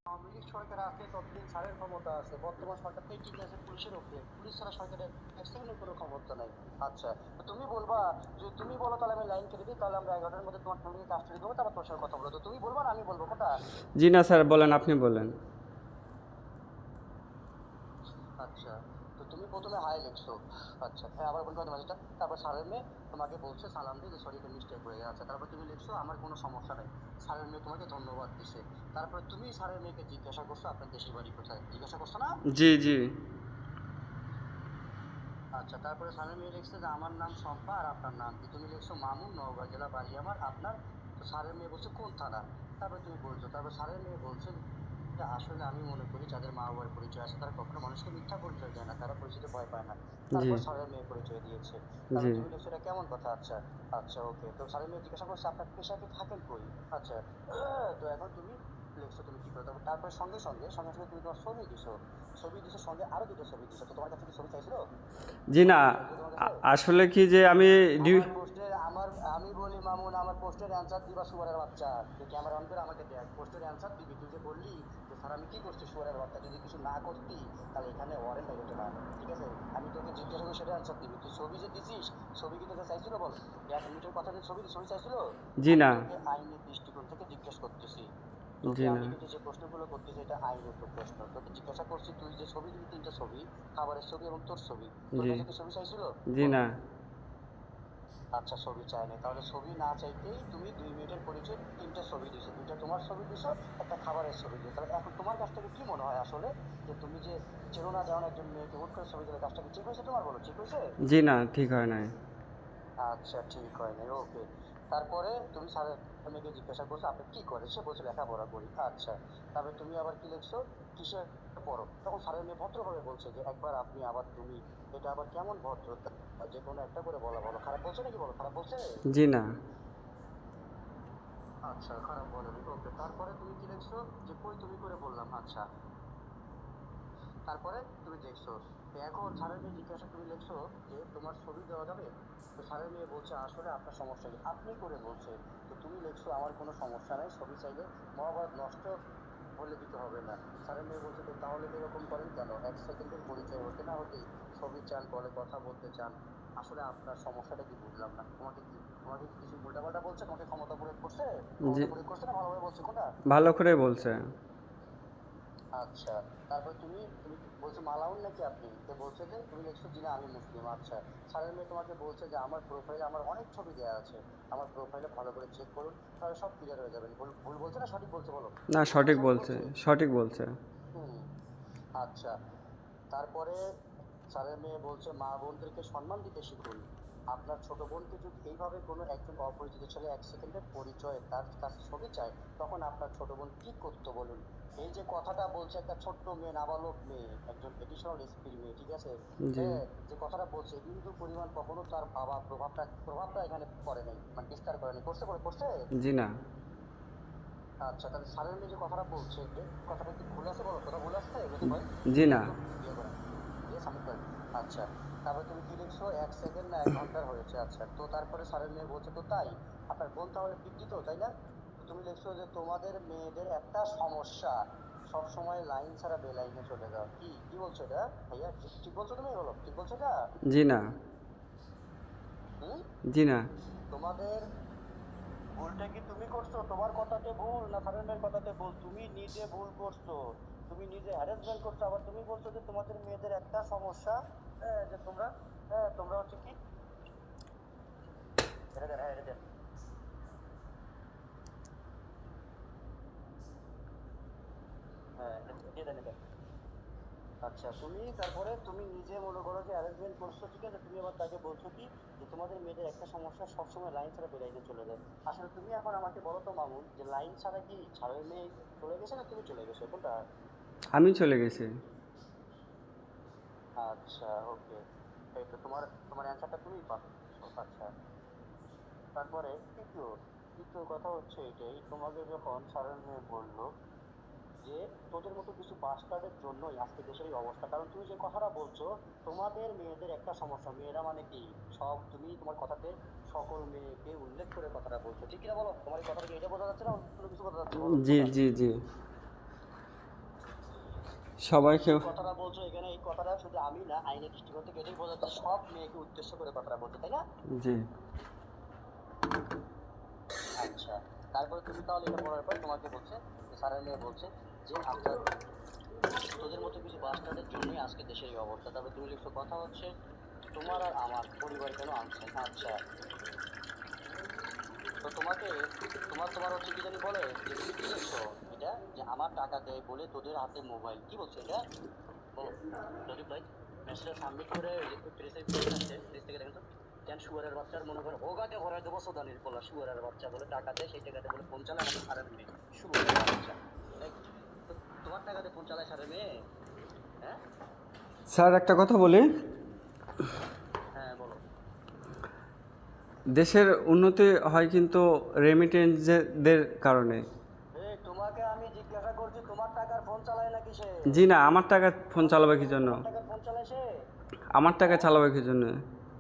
আওয়ামী লীগ সরকার আছে ততদিন স্যারের ক্ষমতা আছে, বর্তমান সরকারটাই টিকে আছে পুলিশের উপরে, পুলিশ ছাড়া সরকারের এক সেকেন্ডের কোনো ক্ষমতা নাই। আচ্ছা, তো তুমি বলবা, যদি তুমি বলো তাহলে আমি লাইন কেটে দিই, তাহলে আমরা 11টার মধ্যে তোমার ফ্যামিলিকে কাস্টডি দেবো, তারপর তোর সাথে কথা বলো। তো তুমি বলবা না আমি বলবো, কোনটা? জি না স্যার, বলেন, আপনি বলেন। আচ্ছা, তো তুমি প্রথমে হাই লিখছো। আচ্ছা, হ্যাঁ, আবার বলতে পারি মাঝেটা। তারপর স্যারের মেয়ে তোমাকে বলছে সালাম দিয়ে যে সরি এটা মিস্টেক হয়ে গেছে। তারপর তুমি লিখছো আমার কোনো সমস্যা নাই, স্যারের মেয়ে তোমাকে ধন্যবাদ দিছে। তারপর তুমি স্যারের মেয়েকে জিজ্ঞাসা করছো আপনার দেশের বাড়ি কোথায়, জিজ্ঞাসা করছো না? জি জি। আচ্ছা, তারপরে স্যারের মেয়ে লিখছে যে আমার নাম শম্পা আর আপনার নাম কি? তুমি লিখছো মামুন, নওগাঁ জেলা বাড়ি আমার, আপনার? তো স্যারের মেয়ে বলছে কোন থানা? তারপর তুমি বলছো, তারপর স্যারের মেয়ে বলছে যে আসলে আমি মনে করি যাদের মা বাবার পরিচয় আছে তারা কখনো মানুষকে মিথ্যা পরিচয় দেয় না, তারা পরিচিতি ভয় পায় না। জি তারপর স্যারের মেয়ে পরিচয় দিয়েছে। তারপর জি। তুমি লিখছো এটা কেমন কথা? আচ্ছা, আচ্ছা ওকে। তো স্যারের মেয়ে জিজ্ঞাসা করছে আপনার পেশাকে থাকেন কই? আচ্ছা, তো এখন তুমি লিখছো তুমি কি করো। তারপর সঙ্গে সঙ্গে সঙ্গে সঙ্গে তুমি তোমার ছবি দিছো, ছবি দিছো, সঙ্গে আরো দুটো ছবি দিছো। তো তোমার কাছে কি ছবি চাইছিল? জি না, ছবি চাইছিল তোমার কাছে? আসলে কি যে আমি আমার পোস্টের আমার আমি বলি মামুন, আমার পোস্টের অ্যান্সার দিবা শুয়ারের বাচ্চা। তুই ক্যামেরা অন করে আমাকে দেখ, পোস্টের অ্যান্সার দিবি। তুই যে বললি যে স্যার আমি কি করছি শুয়ারের বাচ্চা, যদি কিছু না করতি তাহলে এখানে ওয়ারেন্ট বের হতো না। ঠিক আছে, আমি তোকে জিজ্ঞাসা করি সেটা অ্যান্সার দিবি। তুই ছবি যে দিছিস, ছবি কি তোকে চাইছিল বল? 1 মিনিটের কথা যে ছবি ছবি চাইছিল? জি আমি না। তোকে আইনি দৃষ্টিকোণ থেকে জিজ্ঞেস করতেছি। তোকে জি না। আমি কিন্তু যে প্রশ্নগুলো করতেছি এটা আইনত প্রশ্ন। তোকে জিজ্ঞাসা করছি তুই যে ছবি দিবি, 3টা ছবি, খাবারের ছবি এবং তোর ছবি। তোর জি কাছে কি ছবি চাইছিল? জি বল। না। আচ্ছা, ছবি চাই নাই, তাহলে ছবি না চাইতেই তুমি 2 মিনিটের পরিচয় 3টা ছবি দিছো, 2টা তোমার ছবি দিছো, একটা খাবারের ছবি দিছো। তাহলে এখন তোমার কাছ থেকে কি মনে হয় আসলে, যে তুমি যে চেনো না জানো না একজন মেয়েকে হুট করে ছবি দিলে, কাজটা কি ঠিক হয়েছে তোমার? বলো, ঠিক হয়েছে? জি না, ঠিক হয় নাই। আচ্ছা, ঠিক হয় নাই, ওকে। তারপরে তুমি স্যারের মেয়েকে জিজ্ঞাসা করছো আপনি কি করে, সে বলছে লেখাপড়া করি। আচ্ছা, তারপরে তুমি আবার কি লিখছো, কিসে পড়ো? তখন স্যারের মেয়ে ভদ্রভাবে বলছে যে একবার আপনি আবার তুমি, এটা আবার কেমন ভদ্রতা? যে কোনো একটা করে বলা ভালো। খারাপ বলছে নাকি? বলো, খারাপ বলছে? জি না। আচ্ছা, খারাপ বলেনি, ওকে। তারপরে তুমি কি লিখছো, যে কই তুমি করে বললাম। আচ্ছা, তারপরে তুমি দেখছো। তো এখন স্যারের মেয়ে জিজ্ঞাসা, তুমি লিখছো যে তোমার ছবি দেওয়া যাবে? তো স্যারের মেয়ে বলছে আসলে আপনার সমস্যা কি, আপনি করে বলছে। তো তুমি লিখছো আমার কোনো সমস্যা নাই, ছবি চাইলে মহাভারত নষ্ট বলে দিতে হবে না। স্যারের মেয়ে বলছে তো তাহলে এরকম করেন কেন, 1 সেকেন্ডের পরিচয় হতে না হতেই ছবি চান, কলে কথা বলতে চান? আসলে আপনার সমস্যাটা কি বুঝলাম না। তোমাকে কি কিছু উল্টাপাল্টা বলছে? তোমাকে ক্ষমতা প্রয়োগ করছে? জি, ক্ষমতা প্রয়োগ করছে না ভালোভাবে বলছে, কোনটা? ভালো করে বলছে। আচ্ছা, তারপর তুমি তুমি বলছো মালাউন নাকি আপনি? তো বলছে যে তুমি লিখছো জি না আমি মুসলিম। আচ্ছা, স্যারের মেয়ে তোমাকে বলছে যে আমার প্রোফাইলে আমার অনেক ছবি দেওয়া আছে, আমার প্রোফাইলে ভালো করে চেক করুন, তাহলে সব ক্লিয়ার হয়ে যাবেন। ভুল ভুল বলছে না সঠিক বলছে? বলো, না, ভুল বলছে না সঠিক সঠিক বলছে, বলছে? সঠিক বলছে। হুম। আচ্ছা, তারপরে স্যারের মেয়ে বলছে মা বোনদেরকে সম্মান দিতে শিখুন। আপনার ছোট বোনকে যদি এইভাবে কোনো একজন অপরিচিত ছেলে 1 সেকেন্ডের পরিচয়ে তার কাছে ছবি চায়, তখন আপনার ছোট বোন কি করতো বলুন? এই যে কথাটা বলছে একটা ছোট্ট মেয়ে, নাবালক মেয়ে, একজন এডিশনাল এসপির মেয়ে, ঠিক আছে? জি হ্যাঁ, যে কথাটা বলছে বিন্দু পরিমাণ কখনো তার বাবা প্রভাবটা এখানে পড়ে নাই, মানে বিস্তার করে নাই। করছে? বলে করছে? জি না। আচ্ছা, তাহলে স্যারের মেয়ে যে কথাটা বলছে, কথাটা কি ভুল আছে? বলো, কথা ভুল আছে যদি হয়? জি তাহলে না। একটু ইয়ে করেন, দিয়ে সাবমিট করেন। আচ্ছা, তারপরে তুমি কি লিখছো, 1 সেকেন্ড না 1 ঘন্টার হয়েছে। আচ্ছা, তো তারপরে স্যারের মেয়ে বলছে তো তাই, আপনার বোন তাহলে বিকৃত, তাই না? তো তুমি লিখছো যে তোমাদের মেয়েদের একটা সমস্যা, সব সময় লাইন ছাড়া বেলাইনে চলে যাও। কি কি বলছো এটা ভাইয়া, ঠিক ঠিক বলছো তুমি? বলো, ঠিক বলছো এটা? জি না। হুম। জি না। তোমাদের ভুলটা কি তুমি করছো? তোমার কথাতে ভুল না স্যারের মেয়ের কথাতে ভুল? তুমি নিজে ভুল করছো, তুমি নিজে হ্যারাসমেন্ট করছো। আবার তুমি বলছো যে তোমাদের মেয়েদের একটা সমস্যা, যে তোমরা, তোমরা হচ্ছে কি, এটা দেন, হ্যাঁ এটা দেন, হ্যাঁ দিয়ে দেন এটা। আচ্ছা, তুমি তারপরে তুমি নিজে মনে করো যে অ্যারেঞ্জমেন্ট করছো, ঠিক আছে। তুমি আবার তাকে বলছো কি, যে তোমাদের মেয়েদের একটা সমস্যা, সবসময় লাইন ছাড়া বেলাইনে চলে যায়। আসলে তুমি এখন আমাকে বলো তো মামুন, যে লাইন ছাড়া কি ছাড়ের মেয়ে চলে গেছে না তুমি চলে গেছো, কোনটা? আমি চলে গেছি। আচ্ছা, ওকে। এই তো তোমার তোমার অ্যান্সারটা তুমি পাচ্ছো। আচ্ছা, তারপরে তৃতীয় তৃতীয় কথা হচ্ছে এটাই, তোমাকে যখন স্যারের মেয়ে বললো যে তোদের মতো কিছু বাস্টার্ডের জন্যই আজকে দেশের এই অবস্থা, কারণ তুমি যে কথাটা বলছো তোমাদের মেয়েদের একটা সমস্যা, মেয়েরা মানে কি সব, তুমি তোমার কথাতে সকল মেয়েকে উল্লেখ করে কথাটা বলছো, ঠিক কিনা বলো? তোমার এই কথা থেকে এটা বোঝা যাচ্ছে না অন্য কিছু বোঝা যাচ্ছে? বলো জি কোনটা? জি জি। সবাইকে কথাটা বলছো এখানে, এই কথাটা শুধু আমি না, আইনের দৃষ্টিকোণ থেকে এটাই বোঝা যাচ্ছে সব মেয়েকে উদ্দেশ্য করে কথাটা বলছো, তাই না? জি। আচ্ছা, তারপরে তুমি তাহলে এটা পড়ার পর তোমাকে বলছে যে স্যারের মেয়ে বলছে যে আমরা তোদের মতো কিছু বাস্টারদের জন্যই আজকে দেশের এই অবস্থা। তারপরে তুমি লিখছো কথা হচ্ছে তোমার আর আমার পরিবার কেন আনছেন। আচ্ছা, তো তোমাকে তোমার হচ্ছে কি জানি বলে যে তুমি কি লিখছো এটা, যে আমার টাকা দেয় বলে তোদের হাতে মোবাইল, কি বলছো এটা বলো? রিপ্লাই মেসেজ সাবমিট করে প্রেসে প্রেস আছে, প্রেস থেকে দেখেন তো। কেন শুয়ারের বাচ্চার মনে করে হোগাতে ভরাই দেবো সোদানির বলা, শুয়ারের বাচ্চা বলে টাকা দেয়, সেই টাকাতে বলে ফোন চালায় আমাদের সারের মেয়ে, শুয়ারের বাচ্চা। তো তোমার টাকাতে ফোন চালায় সারের মেয়ে? হ্যাঁ স্যার একটা কথা বলি, হ্যাঁ বলো। দেশের উন্নতি হয় কিন্তু রেমিটেন্সদের কারণে। এই তোমাকে আমি জিজ্ঞাসা করছি তোমার টাকার ফোন চালায় নাকি সে? জি না, আমার টাকা ফোন চালাবে কি জন্য? তোমার টাকার ফোন চালায় সে? আমার টাকা চালাবে কি জন্য?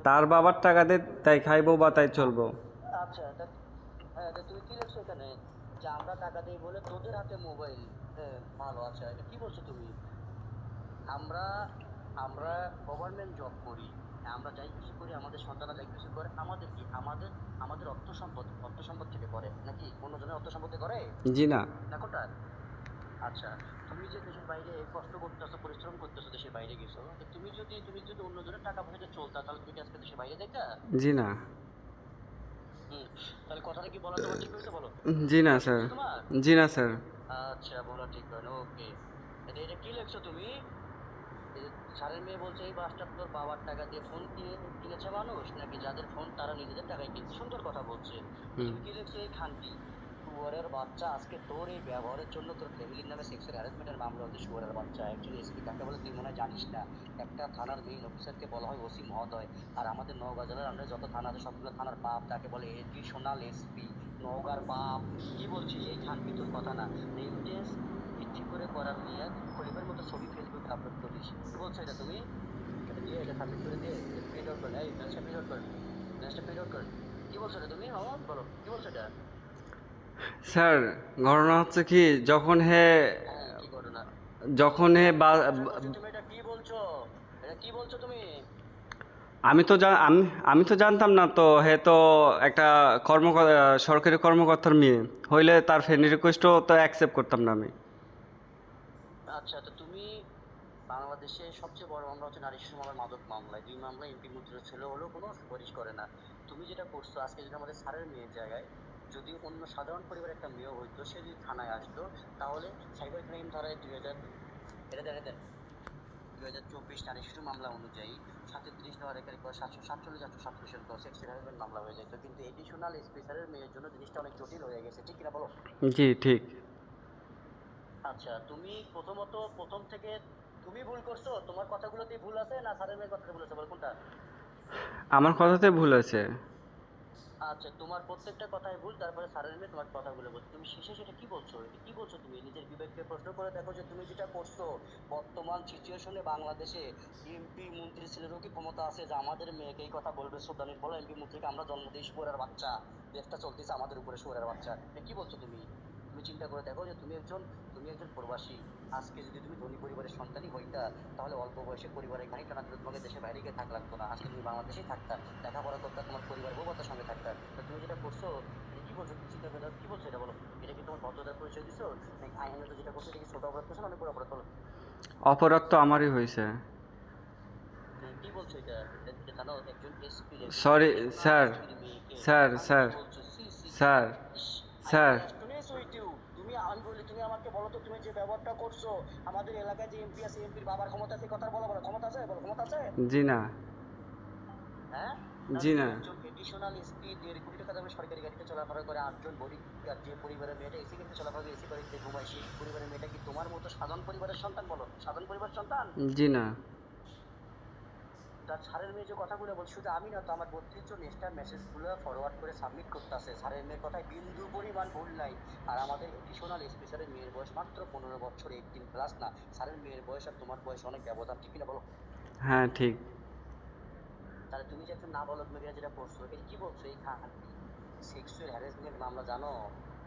তার বাবার টাকা দে, তাই খাইবো বা তাই চলবো। আচ্ছা হ্যাঁ, তা তুমি কি লিখছো এখানে যে আমরা টাকা দিই বলে তোদের হাতে মোবাইল? হ্যাঁ ভালো, আচ্ছা এটা কি বলছো তুমি? আমরা আমরা গভর্নমেন্ট জব করি, আমরা যাই কিছু করি, আমাদের সন্তানরা যাই কিছু করে, আমাদের কি আমাদের অর্থ সম্পদ থেকে করে নাকি অন্যজনের অর্থ সম্পদ দিয়ে করে? জি না। না কোনটা? আচ্ছা, তুমি যে দেশের বাইরে কষ্ট করতেছো, পরিশ্রম করতেছো, দেশের বাইরে গেছো, তো তুমি যদি অন্যজনের টাকা পয়সা চলতা, তাহলে তুমি কি আজকে দেশের বাইরে যাইতা? জি না। হুম, তাহলে কথাটা কি বলা তোমার ঠিক হয়েছে বলো? জি না কথা ঠিক স্যার। হয়েছে তোমার? জি না স্যার। আচ্ছা, বলা ঠিক হয় না, ওকে। এটা কি লিখছো তুমি? এই যে স্যারের মেয়ে বলছে এই বাসটা তোর বাবার টাকা দিয়ে ফোন কিনেছে মানুষ, নাকি যাদের ফোন তারা নিজেদের টাকায় কিনছে? সুন্দর কথা বলছে। তো হুম। তুমি কি লিখছো এই খানটি শুয়োরের বাচ্চা, আজকে তোর এই ব্যবহারের জন্য তোর ফ্যামিলির নামে সেক্সুয়াল হ্যারাসমেন্টের মামলা হচ্ছে। শুয়োরের বাচ্চা, অ্যাকচুয়ালি এসপি কাকে বলে তুই মনে হয় জানিস না। একটা থানার মেইন অফিসারকে বলা হয় ওসি মহোদয়, আর আমাদের নওগাঁ জেলার আন্ডারে যত থানা আছে সবগুলো থানার বাপ তাকে বলে এডিশনাল এসপি। নওগাঁর বাপ কি বলছিস এই খানটি? তোর কথা না। রেমিটেন্স ভিত্তি করে করার নিয়ে খলিফের মতো ছবি ফেসবুকে আপলোড করিস, কি বলছো এটা তুমি? এটা দিয়ে এটা সাবমিট করে দিয়ে প্রিন্ট আউট কর, এই ম্যাচটা প্রিন্ট আউট কর, ম্যাচটা প্রিন্ট আউট কর। কি বলছো এটা তুমি মামা, বলো কি বলছো এটা? স্যার, ঘটনা হচ্ছে কি, হ্যাঁ কি ঘটনা? যখন হে আমি জিজ্ঞাসা করছি তুমি এটা কি বলছো, এটা কি বলছো তুমি? আমি তো জানতাম না তো, হে তো একটা সরকারি কর্মকর্তার মেয়ে হইলে তার ফ্রেন্ড রিকোয়েস্টও তো অ্যাকসেপ্ট করতাম না আমি। আচ্ছা, তো তুমি বাংলাদেশে সবচেয়ে বড় মামলা হচ্ছে নারী শিশু মামলা, মাদক মামলায় 2 মামলায় এমপি মন্ত্রীর ছেলে হলেও কোনো সুপারিশ করে না। তুমি যেটা করছো আজকে, যদি আমাদের স্যারের মেয়ের জায়গায় যদি অন্য সাধারণ পরিবারের একটা মেয়েও হইতো, সে যদি থানায় আসতো, তাহলে সাইবার ক্রাইম ধারায় 2000 এটা দেখা দেন 2024 নারী শিশু মামলা অনুযায়ী 37 দেওয়ার একারি করে 747 747 সেক্সুয়াল হ্যারাসমেন্ট মামলা হয়ে যেত। কিন্তু এডিশনাল স্পেশালের মেয়ের জন্য জিনিসটা অনেক জটিল হয়ে গেছে, ঠিক কিনা বলো? জি ঠিক। আচ্ছা, তুমি প্রথমত প্রথম থেকে তুমি ভুল করছো, তোমার কথাগুলোতেই ভুল আছে, না স্যারের মেয়ের কথাতে ভুল আছে, বল কোনটা? আমার কথাতে ভুল আছে। আচ্ছা, তোমার প্রত্যেকটা কথাই ভুল, তারপরে স্যারের মেয়ে তোমার কথাগুলো বলছো, তুমি শেষে সেটা কি বলছো? এটা কি বলছো? তুমি নিজের বিবেককে প্রশ্ন করে দেখো যে তুমি যেটা করছো বর্তমান সিচুয়েশনে বাংলাদেশে এমপি মন্ত্রী ছেলেরও কি ক্ষমতা আছে যে আমাদের মেয়েকে এই কথা বলবে? সুদানির বলো এমপি মন্ত্রীকে আমরা জন্ম দিই শুয়োরের বাচ্চা, দেশটা চলতেছে আমাদের উপরে শুয়োরের বাচ্চা, এটা কি বলছো তুমি? তুমি চিন্তা করে দেখো যে তুমি একজন প্রবাসী। আজকে যদি তুমি ধনী পরিবারের সন্তানই হইতা, তাহলে অল্প বয়সে পরিবারের খানিকটা না দিলে তোমাকে দেশের বাইরে গিয়ে থাকা লাগতো না, আজকে তুমি বাংলাদেশেই থাকতা, লেখাপড়া করতা, তোমার পরিবার বউ বাচ্চার সঙ্গে থাকতা। তো তুমি যেটা করছো এটা কি বলছো? তুমি চিন্তা করে দেখো, কি বলছো এটা বলো? এটা কি তোমার ভদ্রতার পরিচয় দিছো, নাকি আইনত যেটা করছো এটা কি ছোট অপরাধ করছো না অনেক বড় অপরাধ বলো? অপরাধ তো আমারই হয়েছে। কি বলছো এটা? এটা জানো একজন এসপি সরি রেডিশনাল স্যার। এসপির মেয়েকে স্যার খানকি স্যার বলছো? সি সি সি। স্যার ইস, I am sir astonished with you. আমি বলি তুমি আমাকে বলো তো, তুমি যে ব্যবহারটা করছো আমাদের এলাকায় যে এমপি আছে, এমপির বাবার ক্ষমতা আছে কথা বলা, বলো ক্ষমতা আছে, বলো ক্ষমতা আছে? জি না। হ্যাঁ, তাহলে জি তুমি না। একজন এডিশনাল এসপি 1.5 কোটি টাকা দামের সরকারি গাড়িতে চলাফেরা করে, 8জন বডিগার্ড, যে পরিবারের মেয়েটা এসি গাড়িতে চলাফেরা করে, এসি বাড়িতে ঘুমায়, সেই পরিবারের মেয়েটা কি তোমার মতো সাধারণ পরিবারের সন্তান? বলো সাধারণ পরিবারের সন্তান? জি না। তার স্যারের মেয়ে যে কথাগুলো বলছে, শুধু আমি না তো, আমার 32 জন স্টার মেসেজগুলো ফরওয়ার্ড করে সাবমিট করতেছে, স্যারের মেয়ের কথায় বিন্দু পরিমাণ ভুল নাই। আর আমাদের এডিশনাল স্পেশালের মেয়ের বয়স মাত্র 15 বছর, 18+ না। স্যারের মেয়ের বয়স আর তোমার বয়স অনেক ব্যবধান, ঠিক কিনা বলো? হ্যাঁ ঠিক। তাহলে তুমি যে একজন নাবালক মেয়েরা যেটা করছো, এটা কি বলছো এই খানটি সেক্সুয়াল হ্যারাসমেন্ট মামলা জানো?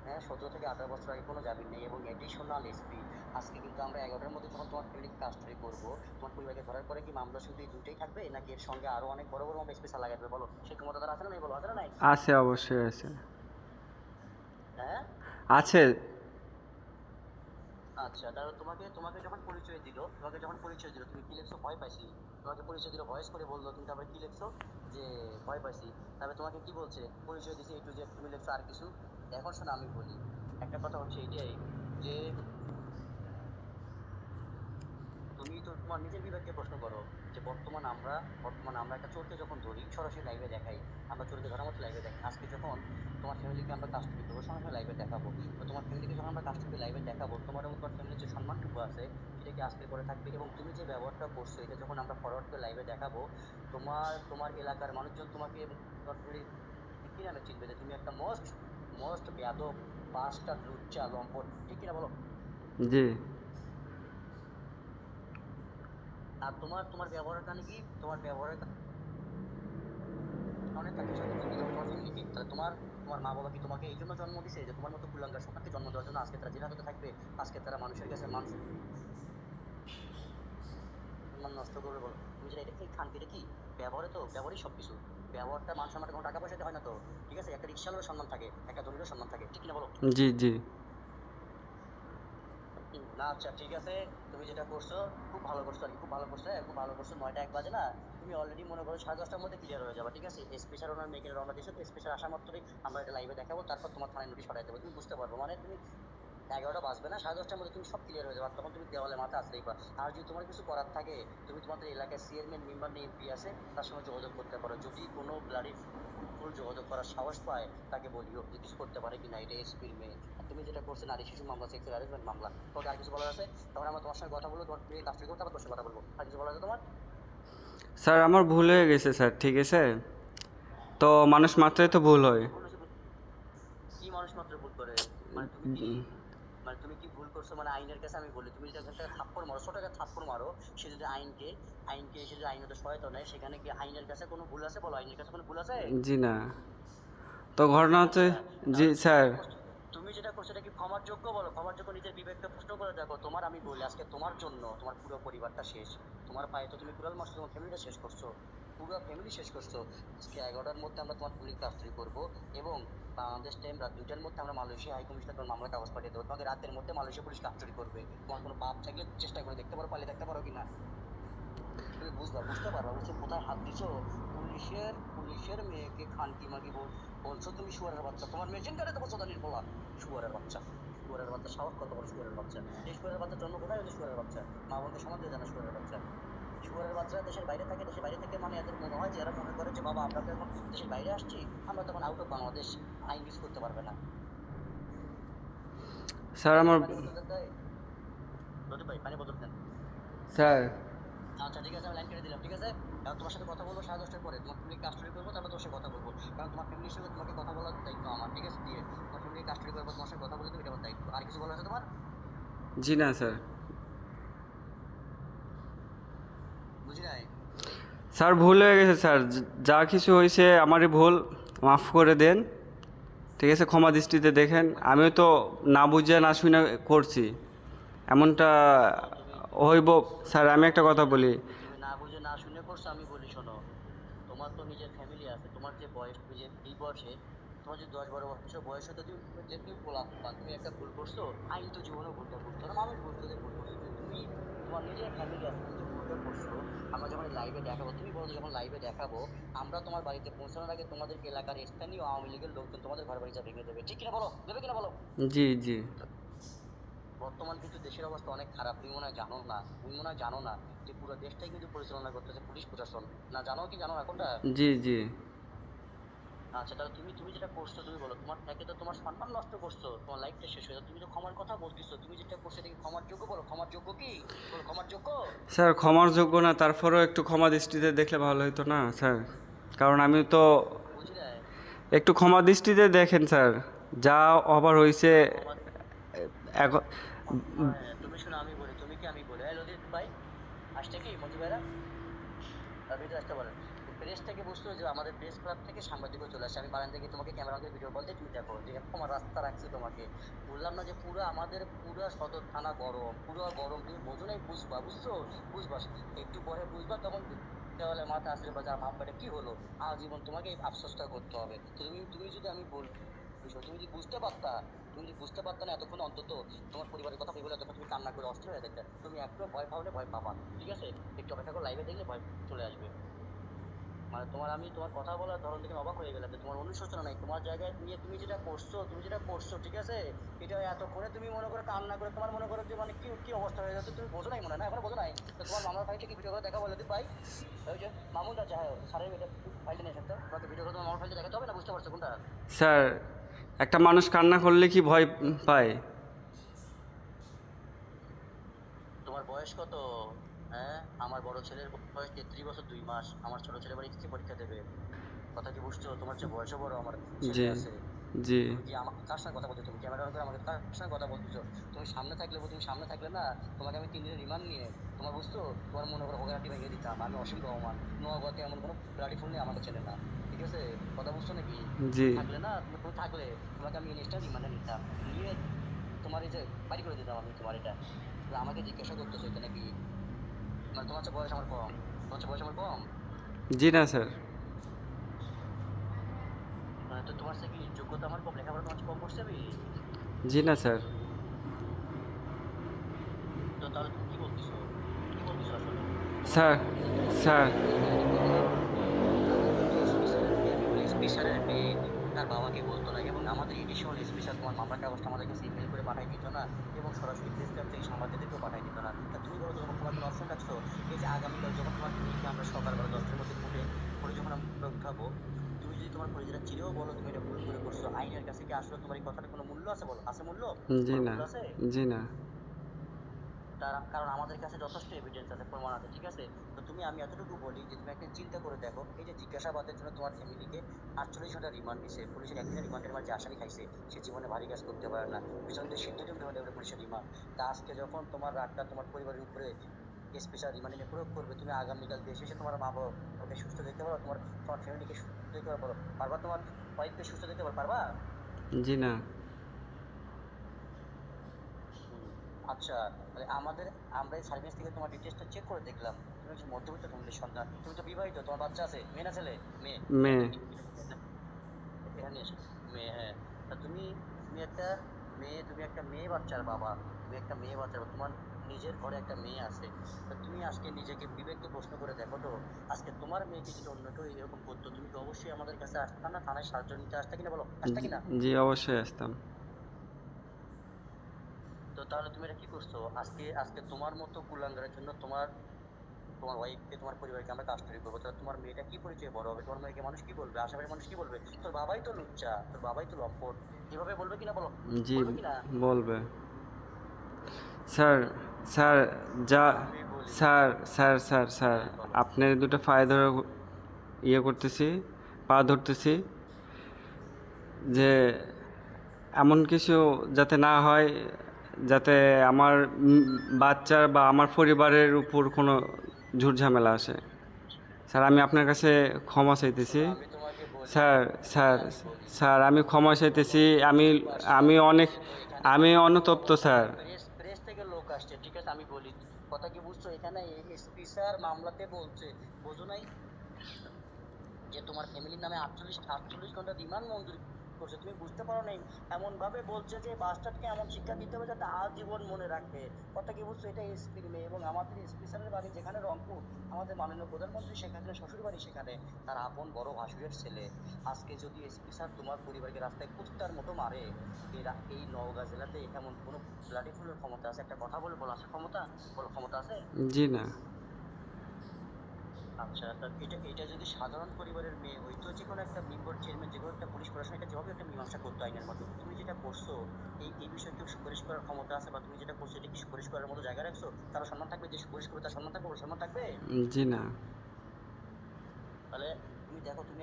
হ্যাঁ, 17 থেকে 18 বছর আগে কোনো জামিন নেই, এবং এডিশনাল এসপি আজকে কিন্তু আমরা 11টার মধ্যে যখন তোমার ফ্যামিলিকে কাস্টডি করবো, তোমার পরিবারকে ধরার পরে কি মামলা শুধু এই দুইটাই থাকবে, নাকি এর সঙ্গে আরো অনেক বড় বড় মামলা স্পেশাল লাগাই দেবে বলো? সেই ক্ষমতাটা আছে না নাই বলো, আছে না নাই? আছে, অবশ্যই আছে। হ্যাঁ। আছে। আচ্ছা, তাহলে তোমাকে তোমাকে যখন পরিচয় দিল, তুমি কি লিখছো? ভয় পাইছি। তোমাকে পরিচয় দিল, ভয়েস করে বললো, তুমি তারপরে কি লিখছো? যে ভয় পাইছি। তাহলে তোমাকে কি বলছে? পরিচয় দিছে একটু, যে তুমি লিখছো আর কিছু? এখন শোনো, আমি বলি, একটা কথা হচ্ছে এটাই, যে তুমি তো তোমার নিজের বিবেককে প্রশ্ন করো, যে বর্তমান আমরা একটা চোরকে যখন ধরি, সরাসরি লাইভে দেখাই, আমরা চোরকে ধরার মতো লাইভে দেখাই। আজকে যখন তোমার ফ্যামিলিকে আমরা কাস্টডি করবো, সরাসরি লাইভে দেখাবো, তো তোমার ফ্যামিলিকে যখন আমরা কাস্টডি লাইভে দেখাবো, তোমার এবং তোমার ফ্যামিলির যে সম্মানটুকু আছে সেটা কি আজকের পরে থাকবে? এবং তুমি যে ব্যবহারটা করছো, এটা যখন আমরা ফরওয়ার্ড করে লাইভে দেখাবো, তোমার তোমার এলাকার মানুষজন তোমাকে তোমার family কি নামে চিনবে? যে তুমি একটা মোস্ট মোস্ট বেয়াদব, বাস্টার, লুচ্চা, লম্পট, ঠিক কিনা বলো? জি। আর তোমার তোমার ব্যবহারের কারণে কি, তোমার ব্যবহারের কারণে তাকে সাথে তুমি যখন তোমার ফ্যামিলিকে, তাহলে তোমার তোমার মা বাবা কি তোমাকে এই জন্য জন্ম দিছে যে তোমার মতো কুলাঙ্গার সন্তানকে জন্ম দেওয়ার জন্য? আজকে তারা জেল হাজতে থাকবে, আজকে তারা মানুষের কাছে মানুষ সম্মান নষ্ট করবে বলো? তুমি যেটা এটা কি খানকে, এটা কি ব্যবহারে? তো ব্যবহারই সবকিছু। ব্যবহারটা, মান সম্মানটা কোনো টাকা পয়সাতে হয় না তো, ঠিক আছে? একটা রিক্সাওয়ালারও সম্মান থাকে, একটা ধনীরও সম্মান থাকে, ঠিক কিনা বলো? জি, জি। না, আচ্ছা ঠিক আছে, তুমি যেটা করছো খুব ভালো করছো, আর কি খুব ভালো করছো, খুব ভালো করছো। 9টা 1 বাজে না, তুমি অলরেডি মনে করো 10:30টার মধ্যে ক্লিয়ার হয়ে যাবে, ঠিক আছে? স্পেশাল ওনার মেয়েকে রওনা দিয়েছো, তো স্পেশাল আসা মাত্রই আমরা এটা লাইভে দেখাবো, তারপর তোমার থানায় নোটিশ পাঠাই দেবো, তুমি বুঝতে পারবো। মানে তুমি 11টা বাজবে না, 10:30টার মধ্যে তুমি সব ক্লিয়ার হয়ে যাবে, আর তখন তুমি দেওয়ালে মাথা আসলেই পা। আর যদি তোমার কিছু করার থাকে, তুমি তোমাদের এলাকায় চেয়ারম্যান, মেম্বার, এমপি আছে, তার সঙ্গে যোগাযোগ করতে পারো। যদি কোনো ব্লাডি ফুল যোগাযোগ করার সাহস পায়, তাকে বলিও যে কিছু করতে পারে কিনা, এটা এসপির মেয়ে। আর তুমি যেটা করছো নারী শিশু মামলা, সেক্সুয়াল হ্যারাসমেন্ট মামলা, তোমাকে আর কিছু বলার আছে? তখন আমরা তোমার সঙ্গে কথা বলবো, তোমার মেয়ে কাস্টডি করতে, আবার তোর সঙ্গে কথা বলবো। আর কিছু বলার আছে তোমার? স্যার আমার ভুল হয়ে গেছে স্যার, ঠিক আছে? তো মানুষ মাত্রই তো ভুল হয়। কি ভুল হয়েছে? কি মানুষ মাত্র ভুল করে? মানে তুমি কি, মানে তুমি কি ভুল করছো? মানে আইনের কাছে আমি বলি, তুমি যদি একটা থাপ্পড় মারো, ছোট একটা থাপ্পড় মারো, সে যদি আইনকে আইনকে সে যদি আইনত সহায়তা নেয়, সেখানে কি আইনের কাছে কোনো ভুল আছে? বলো, আইনের কাছে কোনো ভুল আছে? জি না। তো ঘটনা হচ্ছে, আচ্ছা, জি তাহলে স্যার। তুমি যেটা করছো এটা কি ক্ষমার যোগ্য? বলো, ক্ষমার যোগ্য? নিজের বিবেককে প্রশ্ন করে দেখো। তোমার আমি বলি, আজকে তোমার জন্য তোমার পুরো পরিবারটা শেষ। তোমার পায়ে তো তুমি কুড়াল মারছো, তোমার ফ্যামিলিটা শেষ করছো, পুরো ফ্যামিলি শেষ করছো। আজকে 11টার মধ্যে আমরা তোমার ফ্যামিলি কাস্টডি করবো, এবং বাংলাদেশ টাইম রাত 2টার মধ্যে আমরা মালয়েশিয়া হাই কমিশনে তোমার মামলা কাগজ পাঠিয়ে দেবো। তোমাকে রাতের মধ্যে মালয়েশিয়া পুলিশ কাস্টডি করবে। তোমার কোনো পাপ থাকলে চেষ্টা করে দেখতে পারো, পারলে দেখতে পারো কিনা, তুমি বুঝতে পারবা, বুঝছো কোথায় হাত দিছো? পুলিশের মেয়েকে খানকি মাগি বলছো তুমি, শুয়ারের বাচ্চা। তোমার মেশিন কাটে দেবো চোদানির বলা, শুয়ারের বাচ্চা। শুয়ারের বাচ্চা, সাহস কত বড় শুয়ারের বাচ্চা! এই শুয়ারের বাচ্চা জন্ম কোথায় হয়েছে? শুয়ারের বাচ্চা মা বোনকে সমান দিয়ে জানা, শুয়ারের বাচ্চা। শুয়ারের বাচ্চারা দেশের বাইরে থাকে, দেশের বাইরে থেকে মানে এদের মনে হয় যে, এরা মনে করে যে বাবা আমরা তো এখন দেশের বাইরে আসছি, আমরা তখন আউট অফ বাংলাদেশ, আইন ইউজ করতে পারবে না। স্যার এই আমার, পানি বোতল দেন তাই, রোদে ভাই পানি বোতল দেন। স্যার। আচ্ছা ঠিক আছে, আমি লাইন কেটে দিলাম, ঠিক আছে? কারণ তোমার সাথে কথা বলবো 10:30টার পরে, তোমার ফ্যামিলি কাস্টডি করবো, তারপর তোমার সাথে কথা বলবো। কারণ তোমার ফ্যামিলির সঙ্গে তোমাকে কথা বলার দায়িত্ব আমার, ঠিক আছে? দিয়ে তোমার ফ্যামিলি কাস্টডি করবো, তোমার সঙ্গে কথা বলে তুমি, এটা আমার দায়িত্ব। আর কিছু বলার আছে তোমার? জি না স্যার। বুঝি নাই। স্যার ভুল হয়ে গেছে স্যার, যা কিছু হয়েছে আমারই ভুল, মাফ করে দেন, ঠিক আছে? ক্ষমা দৃষ্টিতে দেখেন, আমিও তো না বুঝে না শুনে করছি, এমনটা তুমি হইব। স্যার আমি একটা কথা বলি। তুমি না বুঝে না শুনে করছো, আমি বলি শোনো, তোমার তো নিজের ফ্যামিলি আছে। তোমার যে বয়স, তুমি যে এই বয়সে, তোমার যে 10-12 বছর বয়স হতে, তুমি যে তুমি পোলাপান, তুমি একটা ভুল করছো। আইন তো জীবনেও ভুলটা বুঝতো না, মানুষ বুঝতো যে ভুল করছো। কিন্তু তুমি, তোমার নিজের ফ্যামিলি আছে, তুমি যে ভুলটা করছো, আমরা যখন লাইভে দেখাবো, তুমি বলো যখন লাইভে দেখাবো, আমরা তোমার বাড়িতে পৌঁছানোর আগে তোমাদের এলাকার স্থানীয় আওয়ামী লীগের লোকজন তোমাদের ঘর বাড়ি যা ভেঙে দেবে, ঠিক কিনা বলো? দেবে কিনা বলো? জি, জি। বর্তমান কিন্তু দেশের অবস্থা অনেক খারাপ, তুমি মনে হয় জানো না। তুমি মনে হয় জানো না যে পুরো দেশটাই কিন্তু পরিচালনা করতেছে পুলিশ প্রশাসন। না, জানো কি জানো না কোনটা? জি, জি। আচ্ছা, তাহলে তুমি তুমি যেটা করছো, তুমি বলো, তোমার একে তো তোমার সম্মান নষ্ট করছো, তোমার লাইফটা শেষ হয়ে যাবে। তুমি তো ক্ষমার কথা বলতেছো, তুমি যেটা করছো এটা কি ক্ষমার যোগ্য? বলো, ক্ষমার যোগ্য কি? বলো, ক্ষমার যোগ্য? স্যার ক্ষমার যোগ্য না, তারপরেও একটু ক্ষমা দৃষ্টিতে দেখলে ভালো হতো না স্যার? কারণ আমি তো, বুঝি নাই। একটু ক্ষমা দৃষ্টিতে দেখেন স্যার, যা হবার হয়েছে ক্ষমা, এখন। হ্যাঁ, তুমি শোনো, আমি বলি, তুমি কি আমি বলি, এই লজিত ভাই আসছে কি মঞ্জু ভাইরা, তার ভিতরে আসতে বলেন। প্রেস থেকে বুঝতো যে আমাদের প্রেস ক্লাব থেকে সাংবাদিকও চলে আসে। আমি বারান্দা থেকে তোমাকে ক্যামেরা দিয়ে ভিডিও কল দিয়ে তুমি দেখো যে এরকম আমার রাস্তা রাখছি তোমাকে। বললাম না যে পুরো আমাদের পুরো সদর থানা গরম, পুরো গরম, তুমি বোঝো নাই, বুঝবা, বুঝছো? বুঝবা, একটু পরে বুঝবা, তখন দেওয়ালে মাথা আসলে বাজার মাপ কাটে কি হলো, আজীবন তোমাকে এই আফসোসটা করতে হবে। তো তুমি যদি আমি বল বিষয়, তুমি যদি বুঝতে পারতা না এতক্ষণ, অন্তত তোমার পরিবারের কথা ভেবে এতক্ষণ তুমি কান্না করে অস্থির হয়ে দেখতে, তুমি একটু ভয় পাওলে ভয় পাবা, ঠিক আছে? একটু অপেক্ষা করে, লাইভে দেখলে ভয় চলে আসবে। মানে আমি তোমার কথা বলার ধরন দেখে অবাক হয়ে গেলাম যে তোমার অনুশোচনা নাই, তোমার জায়গায় নিয়ে তুমি যেটা করছো, ঠিক আছে? এটা এতক্ষণে তুমি মনে করে কান্না করে তোমার মনে করো যে মানে কি কি অবস্থা হয়ে যাচ্ছে, তুমি বোঝো নাই মনে হয় না, এখনো বোঝো নাই? তো তোমার মামার ভাইকে কি ভিডিও করে দেখা বলে ভাই, ওই যে মামুন আছে, হ্যাঁ স্যারের এটা ফাইলটা নিয়ে আসতে, তোমাকে ভিডিও করে তোমার মামার ফাইলটা দেখাতে হবে না, বুঝতে পারছো কোনটা? স্যার, একটা মানুষ কান্না করলে কি ভয় পায়? তোমার বয়স কত? হ্যাঁ, আমার বড় ছেলের বয়স 33 বছর 2 মাস, আমার ছোট ছেলে বাড়ি এসএসসি পরীক্ষা দেবে। কথা কি বুঝছো? তোমার চেয়ে বয়সও বড় আমার ছেলে জি, আছে। জি, তুমি কি আমার কার সঙ্গে কথা বলছো? তুমি ক্যামেরা অন করে আমাকে কার সঙ্গে কথা বলতেছো? তুমি সামনে থাকলে না, তোমাকে আমি 3 দিনের রিমান্ড নিয়ে, তোমার বুঝছো, তোমার মনে করো ভোগাটি ভেঙে দিতাম। আমি অসীম রহমান, নগদে এমন কোনো ব্লাডি ফুল নেই আমাকে চেনে না, ঠিক আছে? কথা বুঝছো নাকি? জি, থাকলে না, তুমি থাকলে তোমাকে আমি ইনস্ট্যান্ট রিমান্ডে নিতাম, নিয়ে তোমার এই যে বাড়ি করে দিতাম আমি তোমার এটা। তো আমাকে জিজ্ঞাসা করতেছো এটা নাকি? মানে তোমার চেয়ে বয়স আমার কম, তোমার চেয়ে বয়স আমার কম। জি না স্যার। মানে তো তোমার চেয়ে কি যোগ্যতা আমার কম, লেখাপড়া তোমার চেয়ে কম করছে আমি? জি না স্যার। তো তাহলে তুমি কি বলতেছো? কি বলতেছো আসলে? তোমার স্যার, স্যার, স্পেশালের মেয়ে তার বাবাকে বলতো না, এবং আমাদের এডিশনাল স্পেশাল তোমার মামলার কাগজটা আমাদের কাছে ইমেল করে পাঠিয়ে দিত না, এবং সরাসরি প্রেস ক্লাব থেকে সাংবাদিকদেরকেও পাঠিয়ে দিত না। তা তুমি বলো তো, যখন তোমার কোনো অপশন রাখছো, এই যে আগামীকাল যখন তোমার মেয়েকে আমরা সকালবেলা 10টার মধ্যে কোর্টে করে যখন আমরা উঠাবো, তুমি যদি তোমার পরিচয়টা চিরেও বলো তুমি এটা ভুল করে করছো, আইনের কাছে কি আসলে তোমার এই কথাটা কোনো মূল্য আছে? বলো, আছে মূল্য? জি কোনো না, মূল্য আছে? জি না। তার কারণ আমাদের কাছে যথেষ্ট এভিডেন্স আছে, প্রমাণ আছে, ঠিক আছে? তো আমি এতটুকু বলি যে তুমি একটা চিন্তা করে দেখো, এই যে জিজ্ঞাসাবাদের জন্য তোমার ফ্যামিলিকে 48 ঘন্টা রিমান্ড নিছে, পুলিশের একদিনের রিমান্ডের মাঝে আসামি খাইছে, সে জীবনে ভারী কাজ করতে পারে না, পিছন দিয়ে সিদ্ধ জমতে হলে পুলিশের রিমান্ড। তা আজকে যখন তোমার রাগটা তোমার পরিবারের উপরে স্পেশাল রিমান্ড নিয়ে প্রয়োগ করবে, তুমি আগামীকাল দেশে এসে তোমার মা বাবাকে সুস্থ দেখতে পারো, তোমার তোমার ফ্যামিলিকে সুস্থ দেখতে পারো, পারবা? তোমার ওয়াইফকে সুস্থ দেখতে পারবা? জি না। হুম, আচ্ছা, তাহলে আমরা এই সার্ভিস থেকে তোমার ডিটেলসটা চেক করে দেখলাম, তুমি হচ্ছে মধ্যবিত্ত ফ্যামিলির সন্তান, তুমি তো বিবাহিত, তোমার বাচ্চা আছে, মেয়ে না ছেলে? মেয়ে। মেয়ে। এখানে এসো। মেয়ে, হ্যাঁ। তা তুমি একটা তুমি একটা মেয়ে বাচ্চার বাবা, তুমি একটা মেয়ে বাচ্চার বাবা, তোমার নিজের ঘরে একটা মেয়ে আছে। তা তুমি আজকে নিজেকে বিবেককে প্রশ্ন করে দেখো তো, আজকে তোমার মেয়েকে যদি অন্য কেউ এরকম করতো, তুমি তো অবশ্যই আমাদের কাছে আসতা না, থানায় সাহায্য নিতে আসতা কিনা, বলো আসতা জি, কিনা? জি, অবশ্যই আসতাম। তো তাহলে তুমি এটা কি করছো? আজকে আজকে তোমার মতো কুলাঙ্গারের জন্য তোমার তোমার ওয়াইফকে, তোমার পরিবারকে আমরা কাস্টাডি করবো, তাহলে তোমার মেয়েটা কি পরিচয়ে বড় হবে? তোমার মেয়েকে মানুষ কি বলবে? আশেপাশের মানুষ কি বলবে? তোর বাবাই তো লুচ্চা, তোর বাবাই তো লম্পট, এভাবে বলবে কিনা, বলো? জি, বলবে কিনা? বলবে। স্যার, স্যার, যা, আমি বলি, স্যার, স্যার, স্যার, স্যার, হ্যাঁ বলো। আপনার দুটো পায়ে ধরে ইয়ে করতেছি, পা ধরতেছি, যে এমন কিছু যাতে না হয়, যাতে আমার বাচ্চার বা আমার পরিবারের উপর কোনো ঝুটঝামেলা আসে। স্যার, আমি আপনার কাছে ক্ষমা চাইতেছি। শোনো, আমি তোমাকে বলি, স্যার, স্যার, আমি বলি, স্যার, আমি ক্ষমা শোনো, চাইতেছি। আমি এই বাসায় আমি অনেক মূলত এখানে আমি অনুতপ্ত ক্ষমতা স্যার। প্রেস প্রেস থেকে লোক আসছে, ঠিক আছে? আমি বলি, কথা কি বুঝছো? এখানে এসপি স্যার মামলাতে বলছে, বোঝো নাই যে তোমার ফ্যামিলির নামে 48 ঘন্টা রিমান্ড মঞ্জুর করছে, তুমি বুঝতে পারো নাই? এমন ভাবে বলছে যে বাস্টার্ডকে এমন শিক্ষা দিতে হবে যাতে আজীবন মনে রাখে। কথা কি বুঝছো? এটা এসপির মেয়ে, এবং আমাদের এসপি স্যারের বাড়ি যেখানে রংপুর, আমাদের মাননীয় প্রধানমন্ত্রী শেখ হাসিনার শ্বশুর বাড়ি সেখানে, তার আপন বড় ভাসুরের ছেলে। আজকে যদি এসপি স্যার তোমার পরিবারকে রাস্তায় কুত্তার মতো মারে, এই নওগাঁ জেলাতে এমন কোনো ব্লাডি ফুলের ক্ষমতা আছে? একটা কথা বলে বলো, আছে ক্ষমতা? বলো, ক্ষমতা আছে? জি না। আচ্ছা, তা এটা যদি সাধারণ পরিবারের মেয়ে হইতো, যে কোনো একটা মিম্বর চেয়ারম্যান, যে কোনো একটা পুলিশ প্রশাসন এটা যেভাবে একটা মীমাংসা করতো আইনের মতো, তুমি যেটা করছো, এই বিষয়ে কেউ সুপারিশ করার ক্ষমতা আছে? বা তুমি যেটা করছো এটা কি সুপারিশ করার মতো জায়গা রাখছো? তার সম্মান থাকবে? যে সুপারিশ করবে তার সম্মান থাকবে? ওর সম্মান থাকবে? জি না। তাহলে তুমি দেখো, তুমি